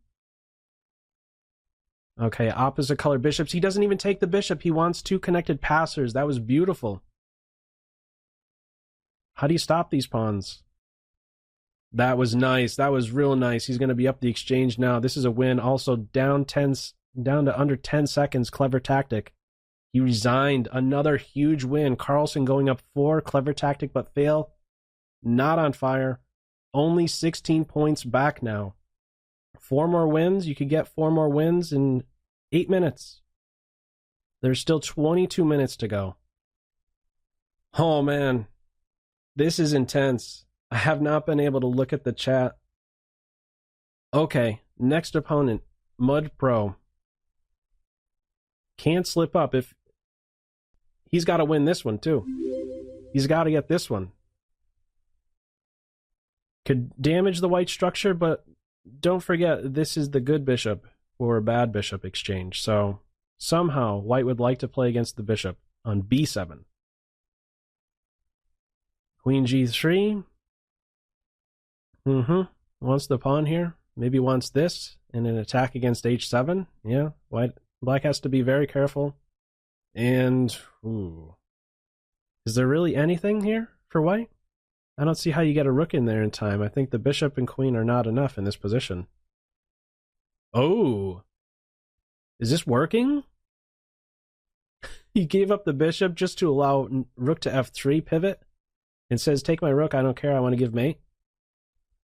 Okay, opposite color bishops. He doesn't even take the bishop. He wants two connected passers. That was beautiful. How do you stop these pawns? That was nice. That was real nice. He's going to be up the exchange now. This is a win. Also down to under 10 seconds. Clever Tactic. He resigned. Another huge win. Carlsen going up 4. Clever Tactic but fail. Not on fire. Only 16 points back now. 4 more wins. You could get 4 more wins in 8 minutes. There's still 22 minutes to go. Oh, man. This is intense. I have not been able to look at the chat. Okay, next opponent, Mud Pro. Can't slip up. If he's got to win this one too. He's got to get this one. Could damage the white structure, but don't forget this is the good bishop or bad bishop exchange. So somehow white would like to play against the bishop on b7. Queen g3. Wants the pawn here. Maybe wants this in an attack against h7. Yeah, black has to be very careful. And, ooh. Is there really anything here for white? I don't see how you get a rook in there in time. I think the bishop and queen are not enough in this position. Oh. Is this working? He gave up the bishop just to allow rook to f3 pivot and says, take my rook, I don't care, I want to give mate.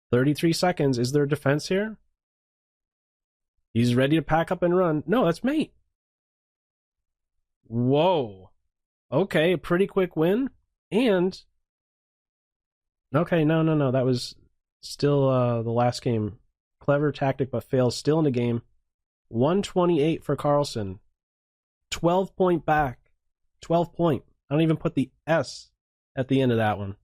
33 seconds. Is there a defense here? He's ready to pack up and run. No, that's mate. Whoa. Okay, a pretty quick win. And okay, no. That was still the last game. Clever Tactic but fails. Still in the game. 128 for Carlsen. 12 point back. 12 point. I don't even put the S at the end of that one.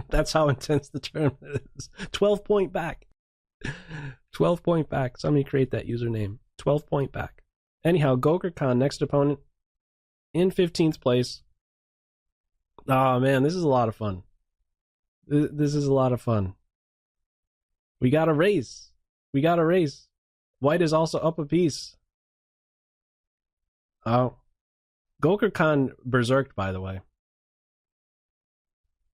That's how intense the tournament is. 12 point back. 12 point back. Somebody create that username. 12 point back. Anyhow, Gokar Khan, next opponent, in 15th place. Oh, man, this is a lot of fun. This is a lot of fun. We got a race. White is also up a piece. Oh. Gokar Khan berserked, by the way.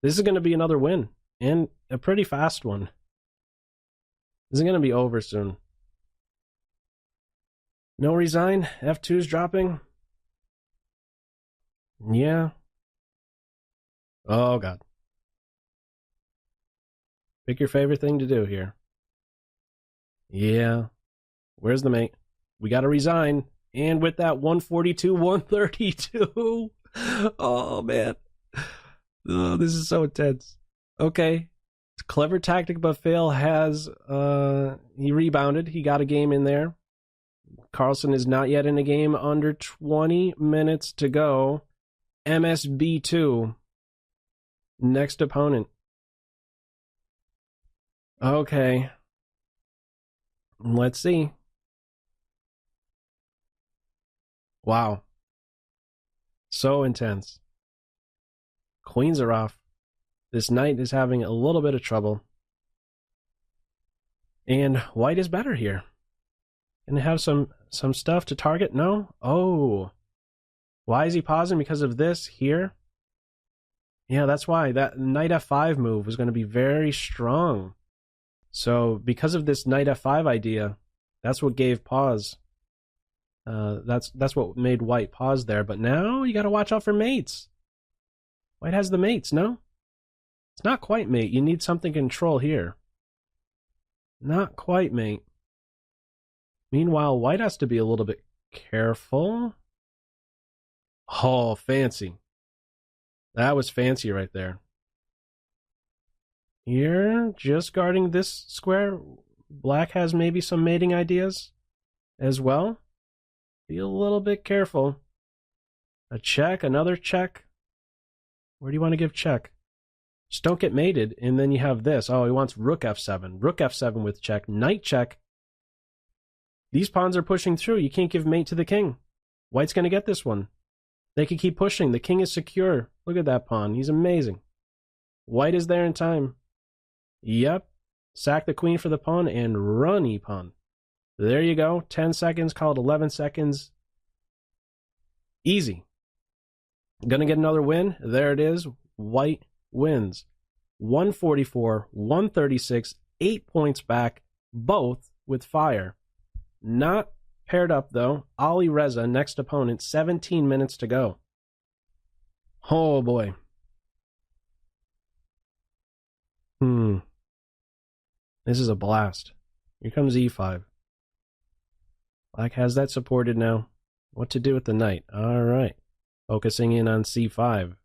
This is going to be another win, and a pretty fast one. This is going to be over soon. No resign. F2's dropping. Yeah. Oh, God. Pick your favorite thing to do here. Yeah. Where's the mate? We got to resign. And with that 142, 132. Oh, man. Oh, this is so intense. Okay. Clever tactic, but fail has, he rebounded. He got a game in there. Carlsen is not yet in a game. Under 20 minutes to go. MSB2. Next opponent. Okay. Let's see. Wow. So intense. Queens are off. This knight is having a little bit of trouble. And white is better here. Gonna have some stuff to target? No? Oh. Why is he pausing? Because of this here? Yeah, that's why. That knight f5 move was going to be very strong. So because of this knight f5 idea, that's what gave pause. That's what made white pause there. But now you got to watch out for mates. White has the mates, no? It's not quite mate. You need something control here. Not quite mate. Meanwhile, white has to be a little bit careful. Oh, fancy. That was fancy right there. Here, just guarding this square. Black has maybe some mating ideas as well. Be a little bit careful. A check, another check. Where do you want to give check? Just don't get mated, and then you have this. Oh, he wants rook f7. Rook f7 with check. Knight check. These pawns are pushing through. You can't give mate to the king. White's going to get this one. They can keep pushing. The king is secure. Look at that pawn. He's amazing. White is there in time. Yep. Sack the queen for the pawn and run e-pawn. There you go. 10 seconds called 11 seconds. Easy. Gonna get another win. There it is. White wins. 144, 136, 8 points back, both with fire. Not paired up, though. Ali Reza, next opponent, 17 minutes to go. Oh, boy. This is a blast. Here comes e5. Black has that supported now. What to do with the knight? All right. Focusing in on c5.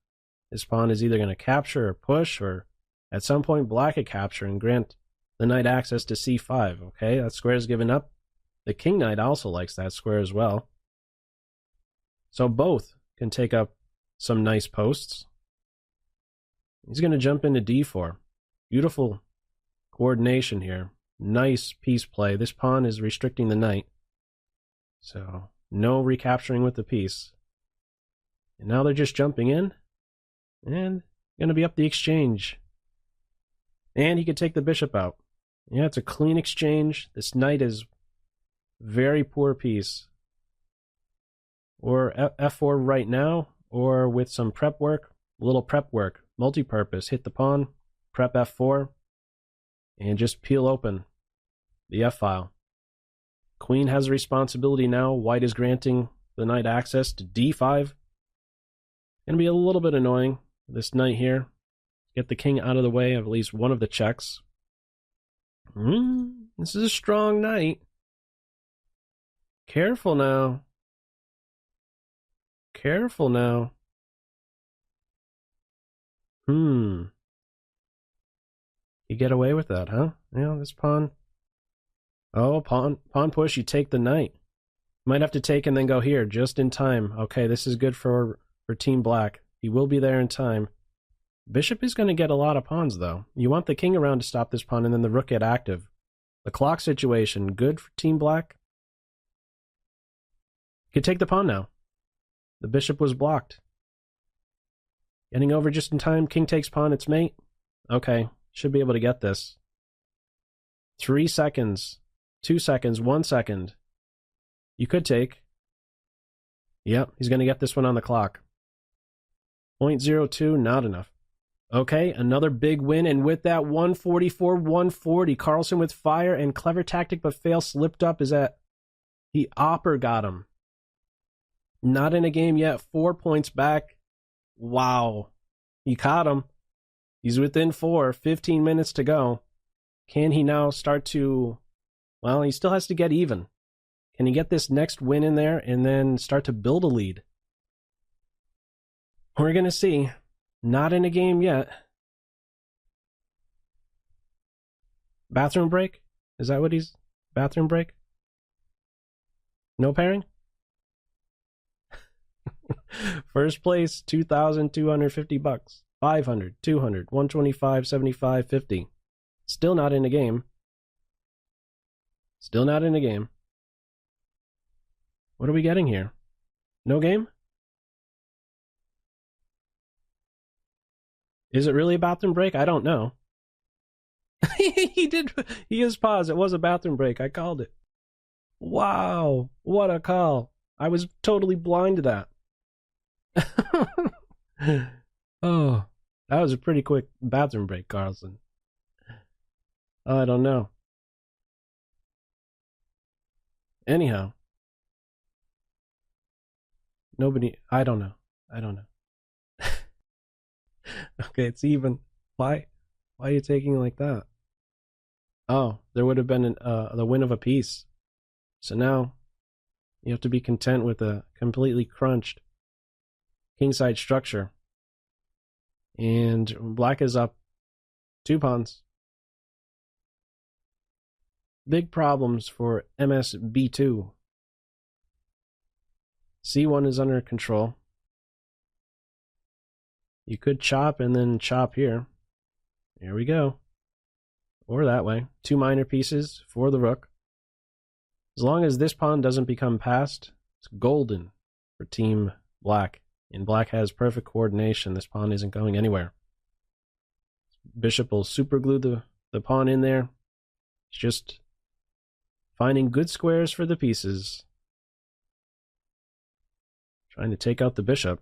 This pawn is either going to capture or push, or at some point black could capture and grant the knight access to c5. Okay, that square is given up. The king knight also likes that square as well. So both can take up some nice posts. He's going to jump into d4. Beautiful coordination here. Nice piece play. This pawn is restricting the knight. So no recapturing with the piece. And now they're just jumping in. And going to be up the exchange. And he could take the bishop out. Yeah, it's a clean exchange. This knight is very poor piece. Or f4 right now, or with some prep work, a little prep work, multi-purpose. Hit the pawn, prep f4, and just peel open the f-file. Queen has a responsibility now. White is granting the knight access to d5. Gonna be a little bit annoying, this knight here. Get the king out of the way of at least one of the checks. This is a strong knight. Careful now. Careful now. You get away with that, huh? Yeah, this pawn. Oh, pawn push, you take the knight. Might have to take and then go here, just in time. Okay, this is good for Team Black. He will be there in time. Bishop is going to get a lot of pawns, though. You want the king around to stop this pawn, and then the rook get active. The clock situation, good for Team Black. You can take the pawn now. The bishop was blocked. Getting over just in time. King takes pawn, it's mate. Okay, should be able to get this. 3 seconds. 2 seconds. 1 second. You could take. Yep, he's going to get this one on the clock. 0.02, not enough. Okay, another big win, and with that 144, 140. Carlsen with fire and clever tactic, but fail, slipped up is that he got him. Not in a game yet, 4 points back. Wow. He caught him. He's within 4, 15 minutes to go. Can he now start to... Well, he still has to get even. Can he get this next win in there and then start to build a lead? We're going to see. Not in a game yet. Bathroom break? Is that what he's... Bathroom break? No pairing? First place, $2,250. 500, 200, 125, 75, 50. Still not in a game. Still not in a game. What are we getting here? No game? Is it really a bathroom break? I don't know. He is paused. It was a bathroom break. I called it. Wow. What a call. I was totally blind to that. Oh, that was a pretty quick bathroom break, Carlsen. I don't know. Anyhow. I don't know. Okay, it's even. Why are you taking it like that? Oh, there would have been the win of a piece. So now you have to be content with a completely crunched kingside structure. And black is up 2 pawns. Big problems for MSB2. C1 is under control. You could chop and then chop here. Here we go. Or that way. 2 minor pieces for the rook. As long as this pawn doesn't become passed, it's golden for Team Black. And black has perfect coordination. This pawn isn't going anywhere. Bishop will superglue the pawn in there. It's just finding good squares for the pieces. Trying to take out the bishop.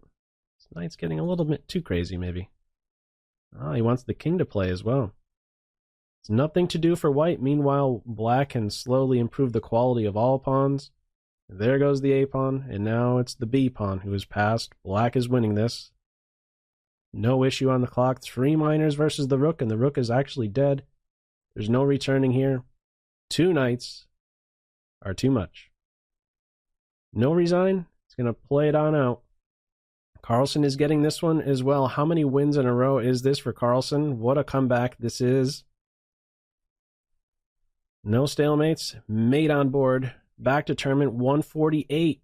This knight's getting a little bit too crazy, maybe. Oh, he wants the king to play as well. It's nothing to do for white. Meanwhile, black can slowly improve the quality of all pawns. There goes the A pawn, and now it's the B pawn who is passed. Black is winning this. No issue on the clock. 3 minors versus the rook, and the rook is actually dead. There's no returning here. 2 knights are too much. No resign. It's going to play it on out. Carlsen is getting this one as well. How many wins in a row is this for Carlsen? What a comeback this is. No stalemates. Mate on board. Back to tournament 148.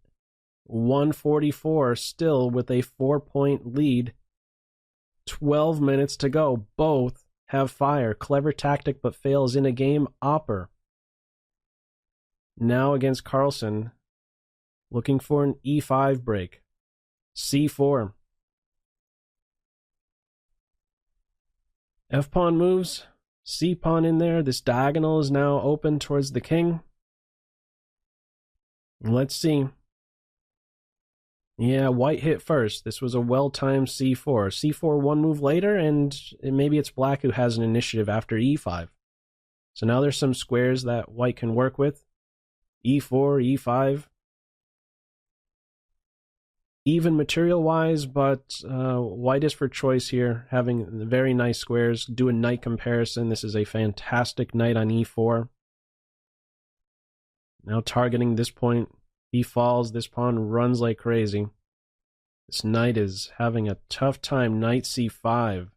144 still with a 4-point lead. 12 minutes to go. Both have fire. Clever tactic but fails in a game. Opper. Now against Carlsen. Looking for an E5 break. C4. F-pawn moves. C-pawn in there. This diagonal is now open towards the king. Let's see. Yeah, white hit first. This was a well-timed C4. C4 one move later, and maybe it's black who has an initiative after E5. So now there's some squares that white can work with. E4, E5. Even material-wise, but white is for choice here, having very nice squares. Do a knight comparison. This is a fantastic knight on E4. Now targeting this point, he falls. This pawn runs like crazy. This knight is having a tough time. Knight C5.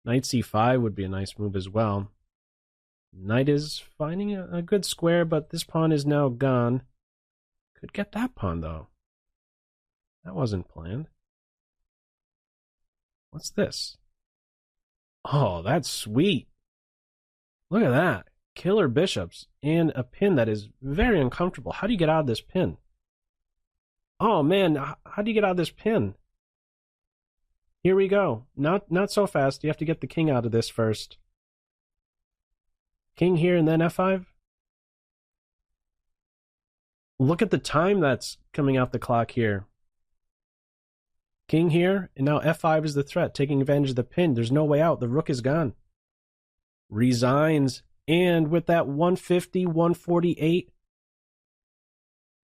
Knight C5 would be a nice move as well. Knight is finding a good square, but this pawn is now gone. Could get that pawn, though. That wasn't planned. What's this? Oh, that's sweet. Look at that. Killer bishops and a pin that is very uncomfortable. How do you get out of this pin? Oh man, how do you get out of this pin? Here we go. Not so fast. You have to get the king out of this first. King here and then F5. Look at the time that's coming out the clock here. King here, and now F5 is the threat, taking advantage of the pin. There's no way out. The rook is gone. Resigns. And with that 150, 148,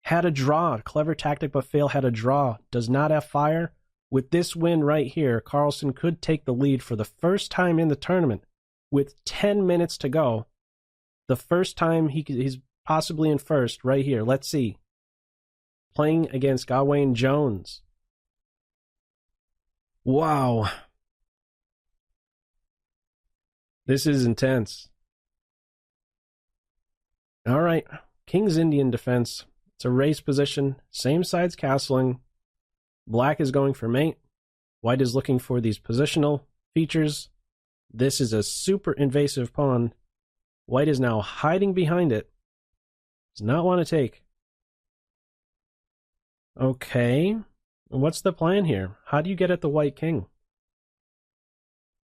had a draw. Clever tactic but fail, had a draw. Does not have fire. With this win right here, Carlsen could take the lead for the first time in the tournament with 10 minutes to go. The first time he's possibly in first right here. Let's see. Playing against Gawain Jones. Wow. This is intense. All right. King's Indian defense. It's a race position. Same side's castling. Black is going for mate. White is looking for these positional features. This is a super invasive pawn. White is now hiding behind it. Does not want to take. Okay. What's the plan here? How do you get at the white king?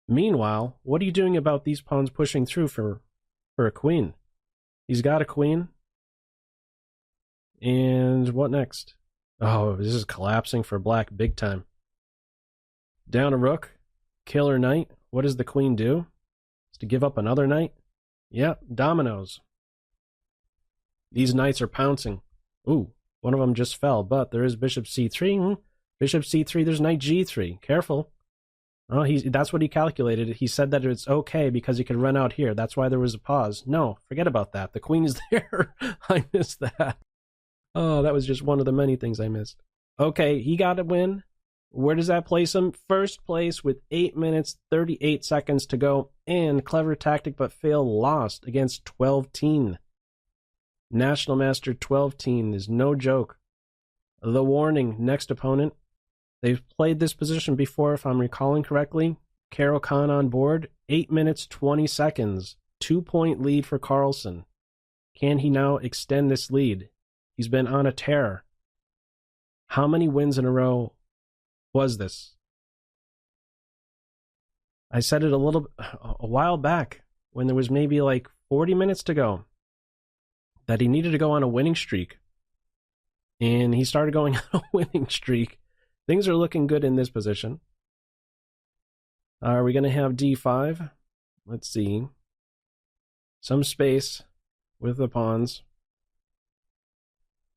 Meanwhile, what are you doing about these pawns pushing through for a queen? He's got a queen. And what next? Oh, this is collapsing for black big time. Down a rook. Killer knight. What does the queen do? Is to give up another knight? Yep, dominoes. These knights are pouncing. Ooh, one of them just fell, but there is bishop c3. Bishop c3, there's knight g3. Careful. Oh, that's what he calculated. He said that it's okay because he could run out here. That's why there was a pause. No, forget about that. The queen is there. I missed that. Oh, that was just one of the many things I missed. Okay, he got a win. Where does that place him? First place with 8 minutes, 38 seconds to go. And clever tactic but fail lost against 12-teen. National Master 12-teen is no joke. The warning, next opponent. They've played this position before, if I'm recalling correctly. Caro Khan on board. 8 minutes, 20 seconds. 2-point lead for Carlsen. Can he now extend this lead? He's been on a tear. How many wins in a row was this? I said it a while back when there was maybe like 40 minutes to go that he needed to go on a winning streak. And he started going on a winning streak. Things are looking good in this position. Are we going to have d5? Let's see. Some space with the pawns.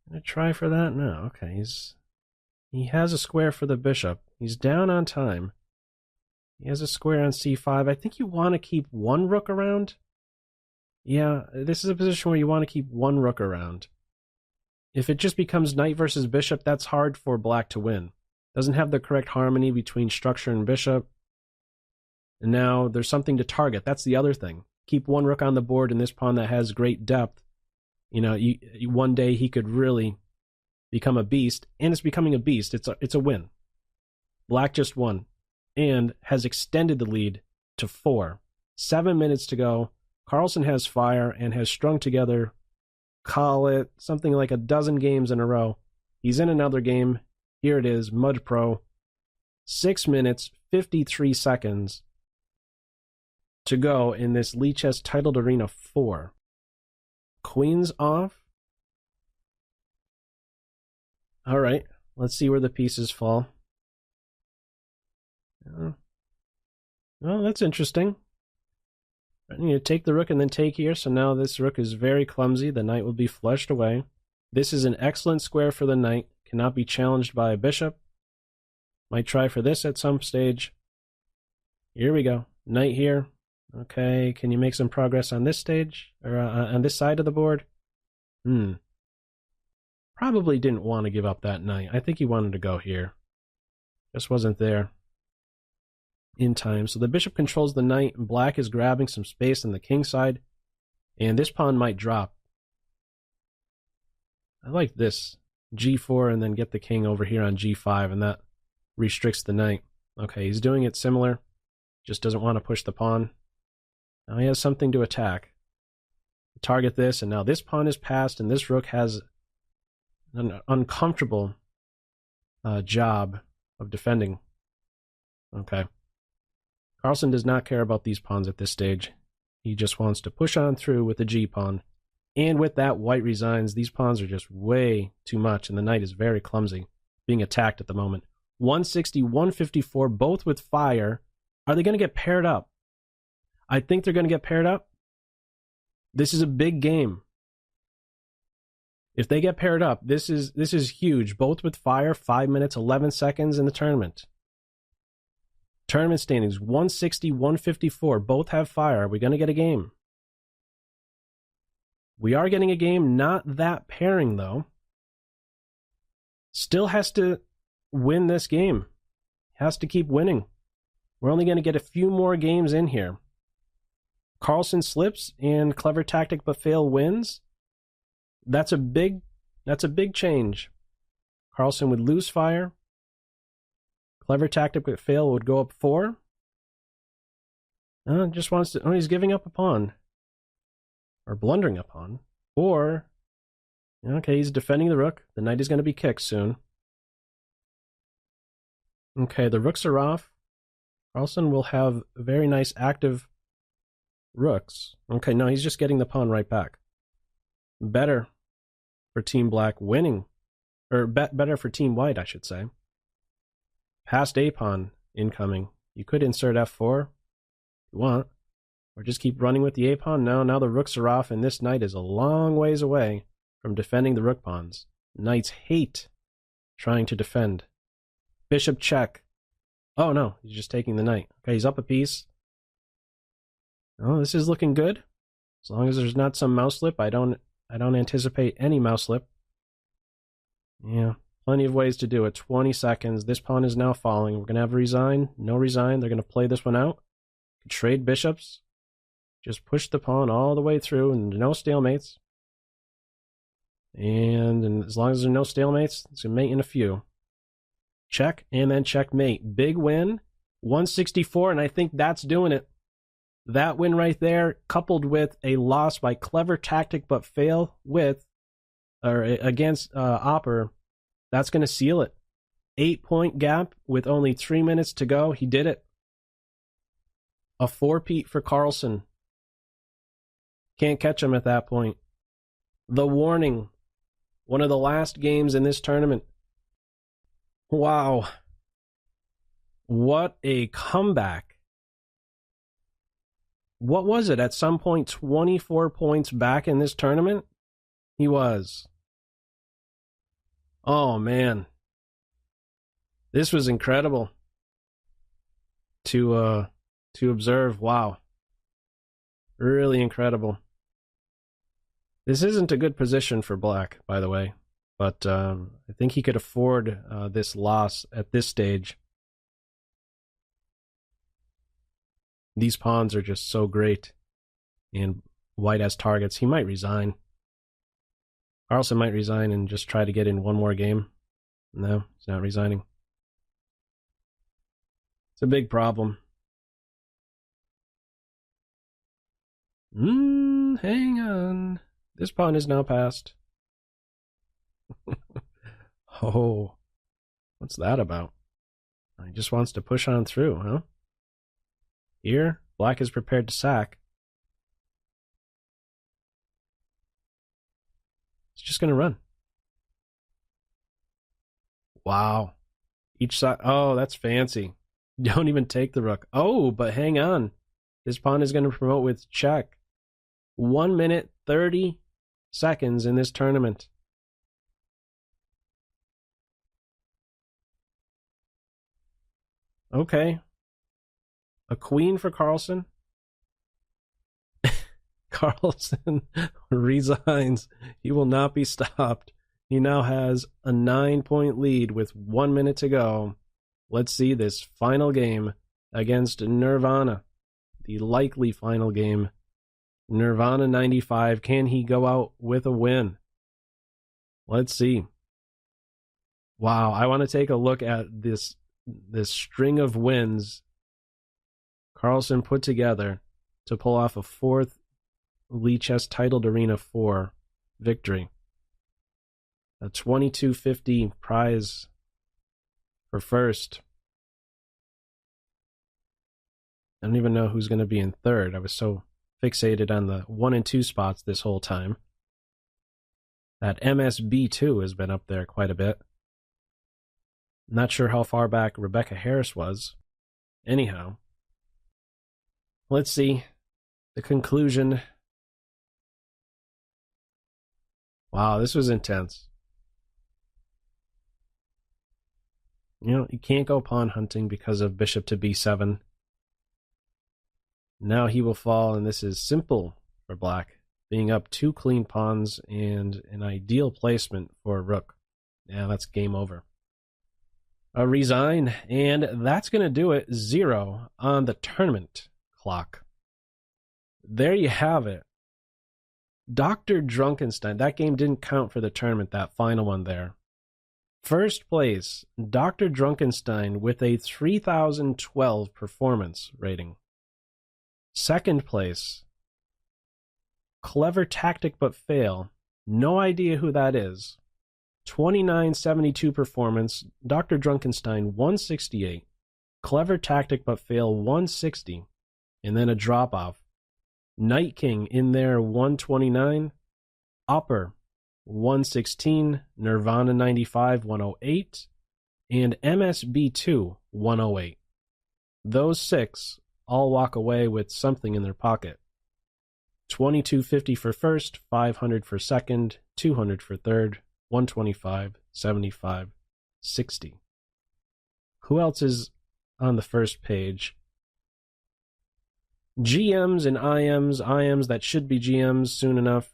Gonna try for that? No, okay. He has a square for the bishop. He's down on time. He has a square on c5. I think you want to keep one rook around. Yeah, this is a position where you want to keep one rook around. If it just becomes knight versus bishop, that's hard for black to win. Doesn't have the correct harmony between structure and bishop. And now there's something to target. That's the other thing. Keep one rook on the board and this pawn that has great depth. You know, one day he could really become a beast, and it's becoming a beast. It's a win. Black just won and has extended the lead to 4. 7 minutes to go. Carlsen has fire and has strung together, call it, something like a dozen games in a row. He's in another game. Here it is, Mud Pro. 6 minutes, 53 seconds to go in this Lichess Titled Arena 4. Queen's off. All right, let's see where the pieces fall. Well, that's interesting. I need to take the rook and then take here, so now this rook is very clumsy. The knight will be flushed away. This is an excellent square for the knight. Cannot be challenged by a bishop. Might try for this at some stage. Here we go. Knight here. Okay, can you make some progress on this stage? Or on this side of the board? Probably didn't want to give up that knight. I think he wanted to go here. Just wasn't there in time. So the bishop controls the knight, and black is grabbing some space on the king side. And this pawn might drop. I like this. G4 and then get the king over here on G5, and that restricts the knight. Okay, he's doing it similar. Just doesn't want to push the pawn. Now he has something to attack. Target this, and now this pawn is passed, and this rook has an uncomfortable job of defending. Okay. Carlsen does not care about these pawns at this stage. He just wants to push on through with the G-pawn. And with that, white resigns. These pawns are just way too much, and the knight is very clumsy, being attacked at the moment. 160, 154, both with fire. Are they going to get paired up? I think they're going to get paired up. This is a big game. If they get paired up, this is huge. Both with fire, 5 minutes, 11 seconds in the tournament. Tournament standings, 160, 154. Both have fire. Are we going to get a game? We are getting a game, not that pairing, though. Still has to win this game. Has to keep winning. We're only going to get a few more games in here. Carlsen slips and Clever Tactic But Fail wins. That's a big change. Carlsen would lose fire. Clever Tactic But Fail would go up 4. Just wants to... Oh, he's giving up a pawn. Or blundering a pawn. Or... Okay, he's defending the rook. The knight is going to be kicked soon. Okay, the rooks are off. Carlsen will have very nice active rooks. Okay, no, he's just getting the pawn right back. Better for Team Black winning. Or better for Team White, I should say. Passed a pawn incoming. You could insert f4 if you want. Or just keep running with the a pawn. No, now the rooks are off and this knight is a long ways away from defending the rook pawns. Knights hate trying to defend. Bishop check. Oh no, he's just taking the knight. Okay, he's up a piece. Oh, this is looking good. As long as there's not some mouse slip, I don't anticipate any mouse slip. Yeah, plenty of ways to do it. 20 seconds. This pawn is now falling. We're gonna have resign. No resign. They're gonna play this one out. Trade bishops. Just push the pawn all the way through and no stalemates. And as long as there are no stalemates, it's gonna mate in a few. Check and then checkmate. Big win. 164, and I think that's doing it. That win right there, coupled with a loss by Clever Tactic But Fail against Opper, that's going to seal it. 8-point gap with only 3 minutes to go. He did it. A 4-peat for Carlsen. Can't catch him at that point. The warning. One of the last games in this tournament. Wow. What a comeback. What was it? At some point, 24 points back in this tournament? He was. Oh, man. This was incredible to observe. Wow. Really incredible. This isn't a good position for Black, by the way. But I think he could afford this loss at this stage. These pawns are just so great. And White has targets. He might resign. Carlsen might resign and just try to get in one more game. No, he's not resigning. It's a big problem. Hang on. This pawn is now passed. Oh, what's that about? He just wants to push on through, huh? Here, Black is prepared to sack. He's just going to run. Wow. Each side. Oh, that's fancy. Don't even take the rook. Oh, but hang on. This pawn is going to promote with check. 1 minute, 30 seconds in this tournament. Okay. A queen for Carlsen. Carlsen resigns. He will not be stopped. He now has a 9-point lead with 1 minute to go. Let's see this final game against Nirvana. The likely final game. Nirvana 95. Can he go out with a win? Let's see. Wow, I want to take a look at this string of wins Carlsen put together to pull off a 4th Lichess Titled Arena 4 victory. A $22.50 prize for first. I don't even know who's going to be in third. I was so fixated on the 1 and 2 spots this whole time. That MSB2 has been up there quite a bit. Not sure how far back Rebecca Harris was. Anyhow, let's see the conclusion. Wow, this was intense. You know, you can't go pawn hunting because of bishop to b7. Now he will fall, and this is simple for Black. being up 2 clean pawns and an ideal placement for a rook. Yeah, that's game over. Resign, and that's going to do it. 0 on the tournament clock. There you have it. DrDrunkenstein. That game didn't count for the tournament, that final one there. First place, DrDrunkenstein with a 3012 performance rating. Second place, Clever Tactic But Fail. No idea who that is. 2972 performance. DrDrunkenstein 168. Clever Tactic But Fail 160. And then a drop off. Night King in there 129. Upper 116. Nirvana 95 108. And MSB2 108. Those 6 all walk away with something in their pocket. 2250 for first, 500 for second, 200 for third, 125, 75, 60. Who else is on the first page? GMs and IMs that should be GMs soon enough.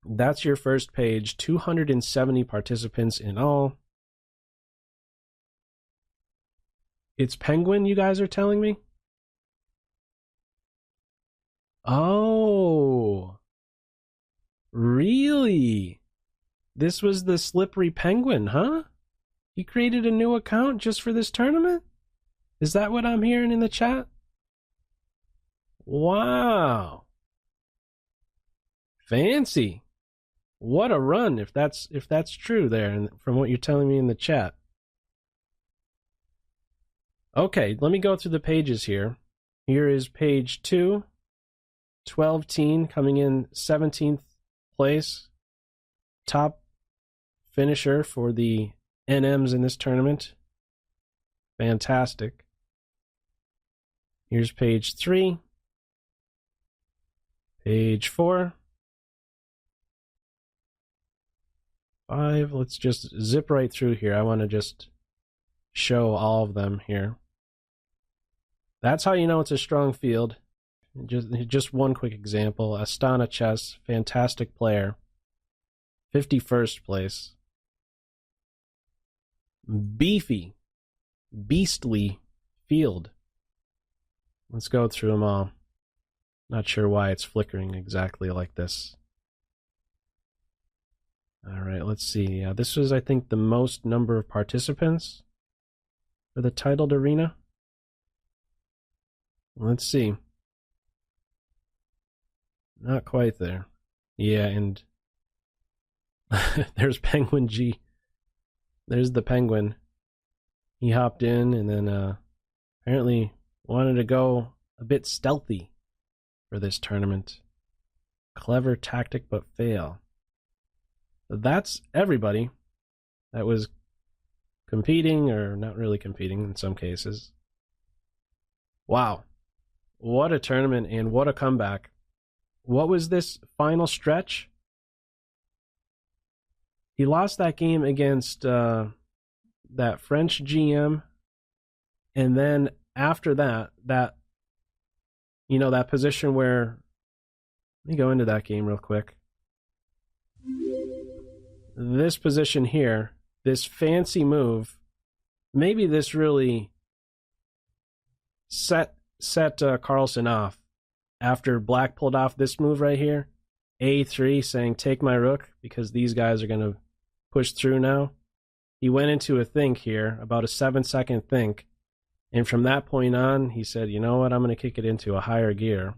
That's your first page. 270 participants in all. It's Penguin, you guys are telling me? Oh, really? This was the Slippery Penguin, huh? He created a new account just for this tournament? Is that what I'm hearing in the chat? Wow. Fancy. What a run if that's true there, and from what you're telling me in the chat. Okay, let me go through the pages here. Here is page 2. 12 teen coming in 17th place. Top finisher for the NMs in this tournament. Fantastic. Here's page 3. Page 4. 5. Let's just zip right through here. I want to just show all of them here. That's how you know it's a strong field. Just one quick example. Astana Chess, fantastic player. 51st place. Beefy, beastly field. Let's go through them all. Not sure why it's flickering exactly like this. All right, let's see. This was, I think, the most number of participants for the Titled Arena. Let's see. Not quite there. Yeah, and there's Penguin G. There's the Penguin. He hopped in and then apparently wanted to go a bit stealthy for this tournament. Clever Tactic But Fail. That's everybody that was competing, or not really competing in some cases. Wow. What a tournament and what a comeback. What was this final stretch? He lost that game against that French GM, and then after that position where, let me go into that game real quick. This position here, this fancy move, maybe this really set Carlsen off. After Black pulled off this move right here, A3, saying take my rook because these guys are going to push through now. He went into a think here, about a 7-second think, and from that point on, he said, you know what, I'm going to kick it into a higher gear.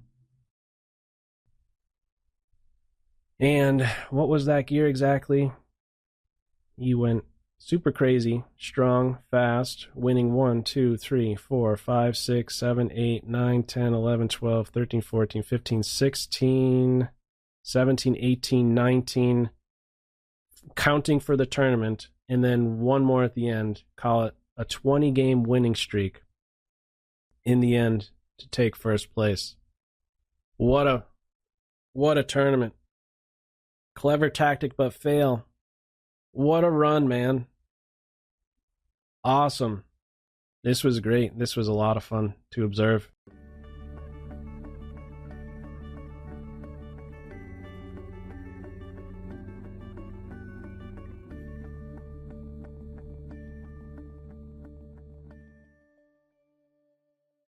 And what was that gear exactly? He went super crazy, strong, fast, winning 1, 2, 3, 4, 5, 6, 7, 8, 9, 10, 11, 12, 13, 14, 15, 16, 17, 18, 19, counting for the tournament, and then one more at the end. Call it a 20-game winning streak in the end to take first place. What a tournament. Clever Tactic But Fail. What a run, man. Awesome. This was great. This was a lot of fun to observe.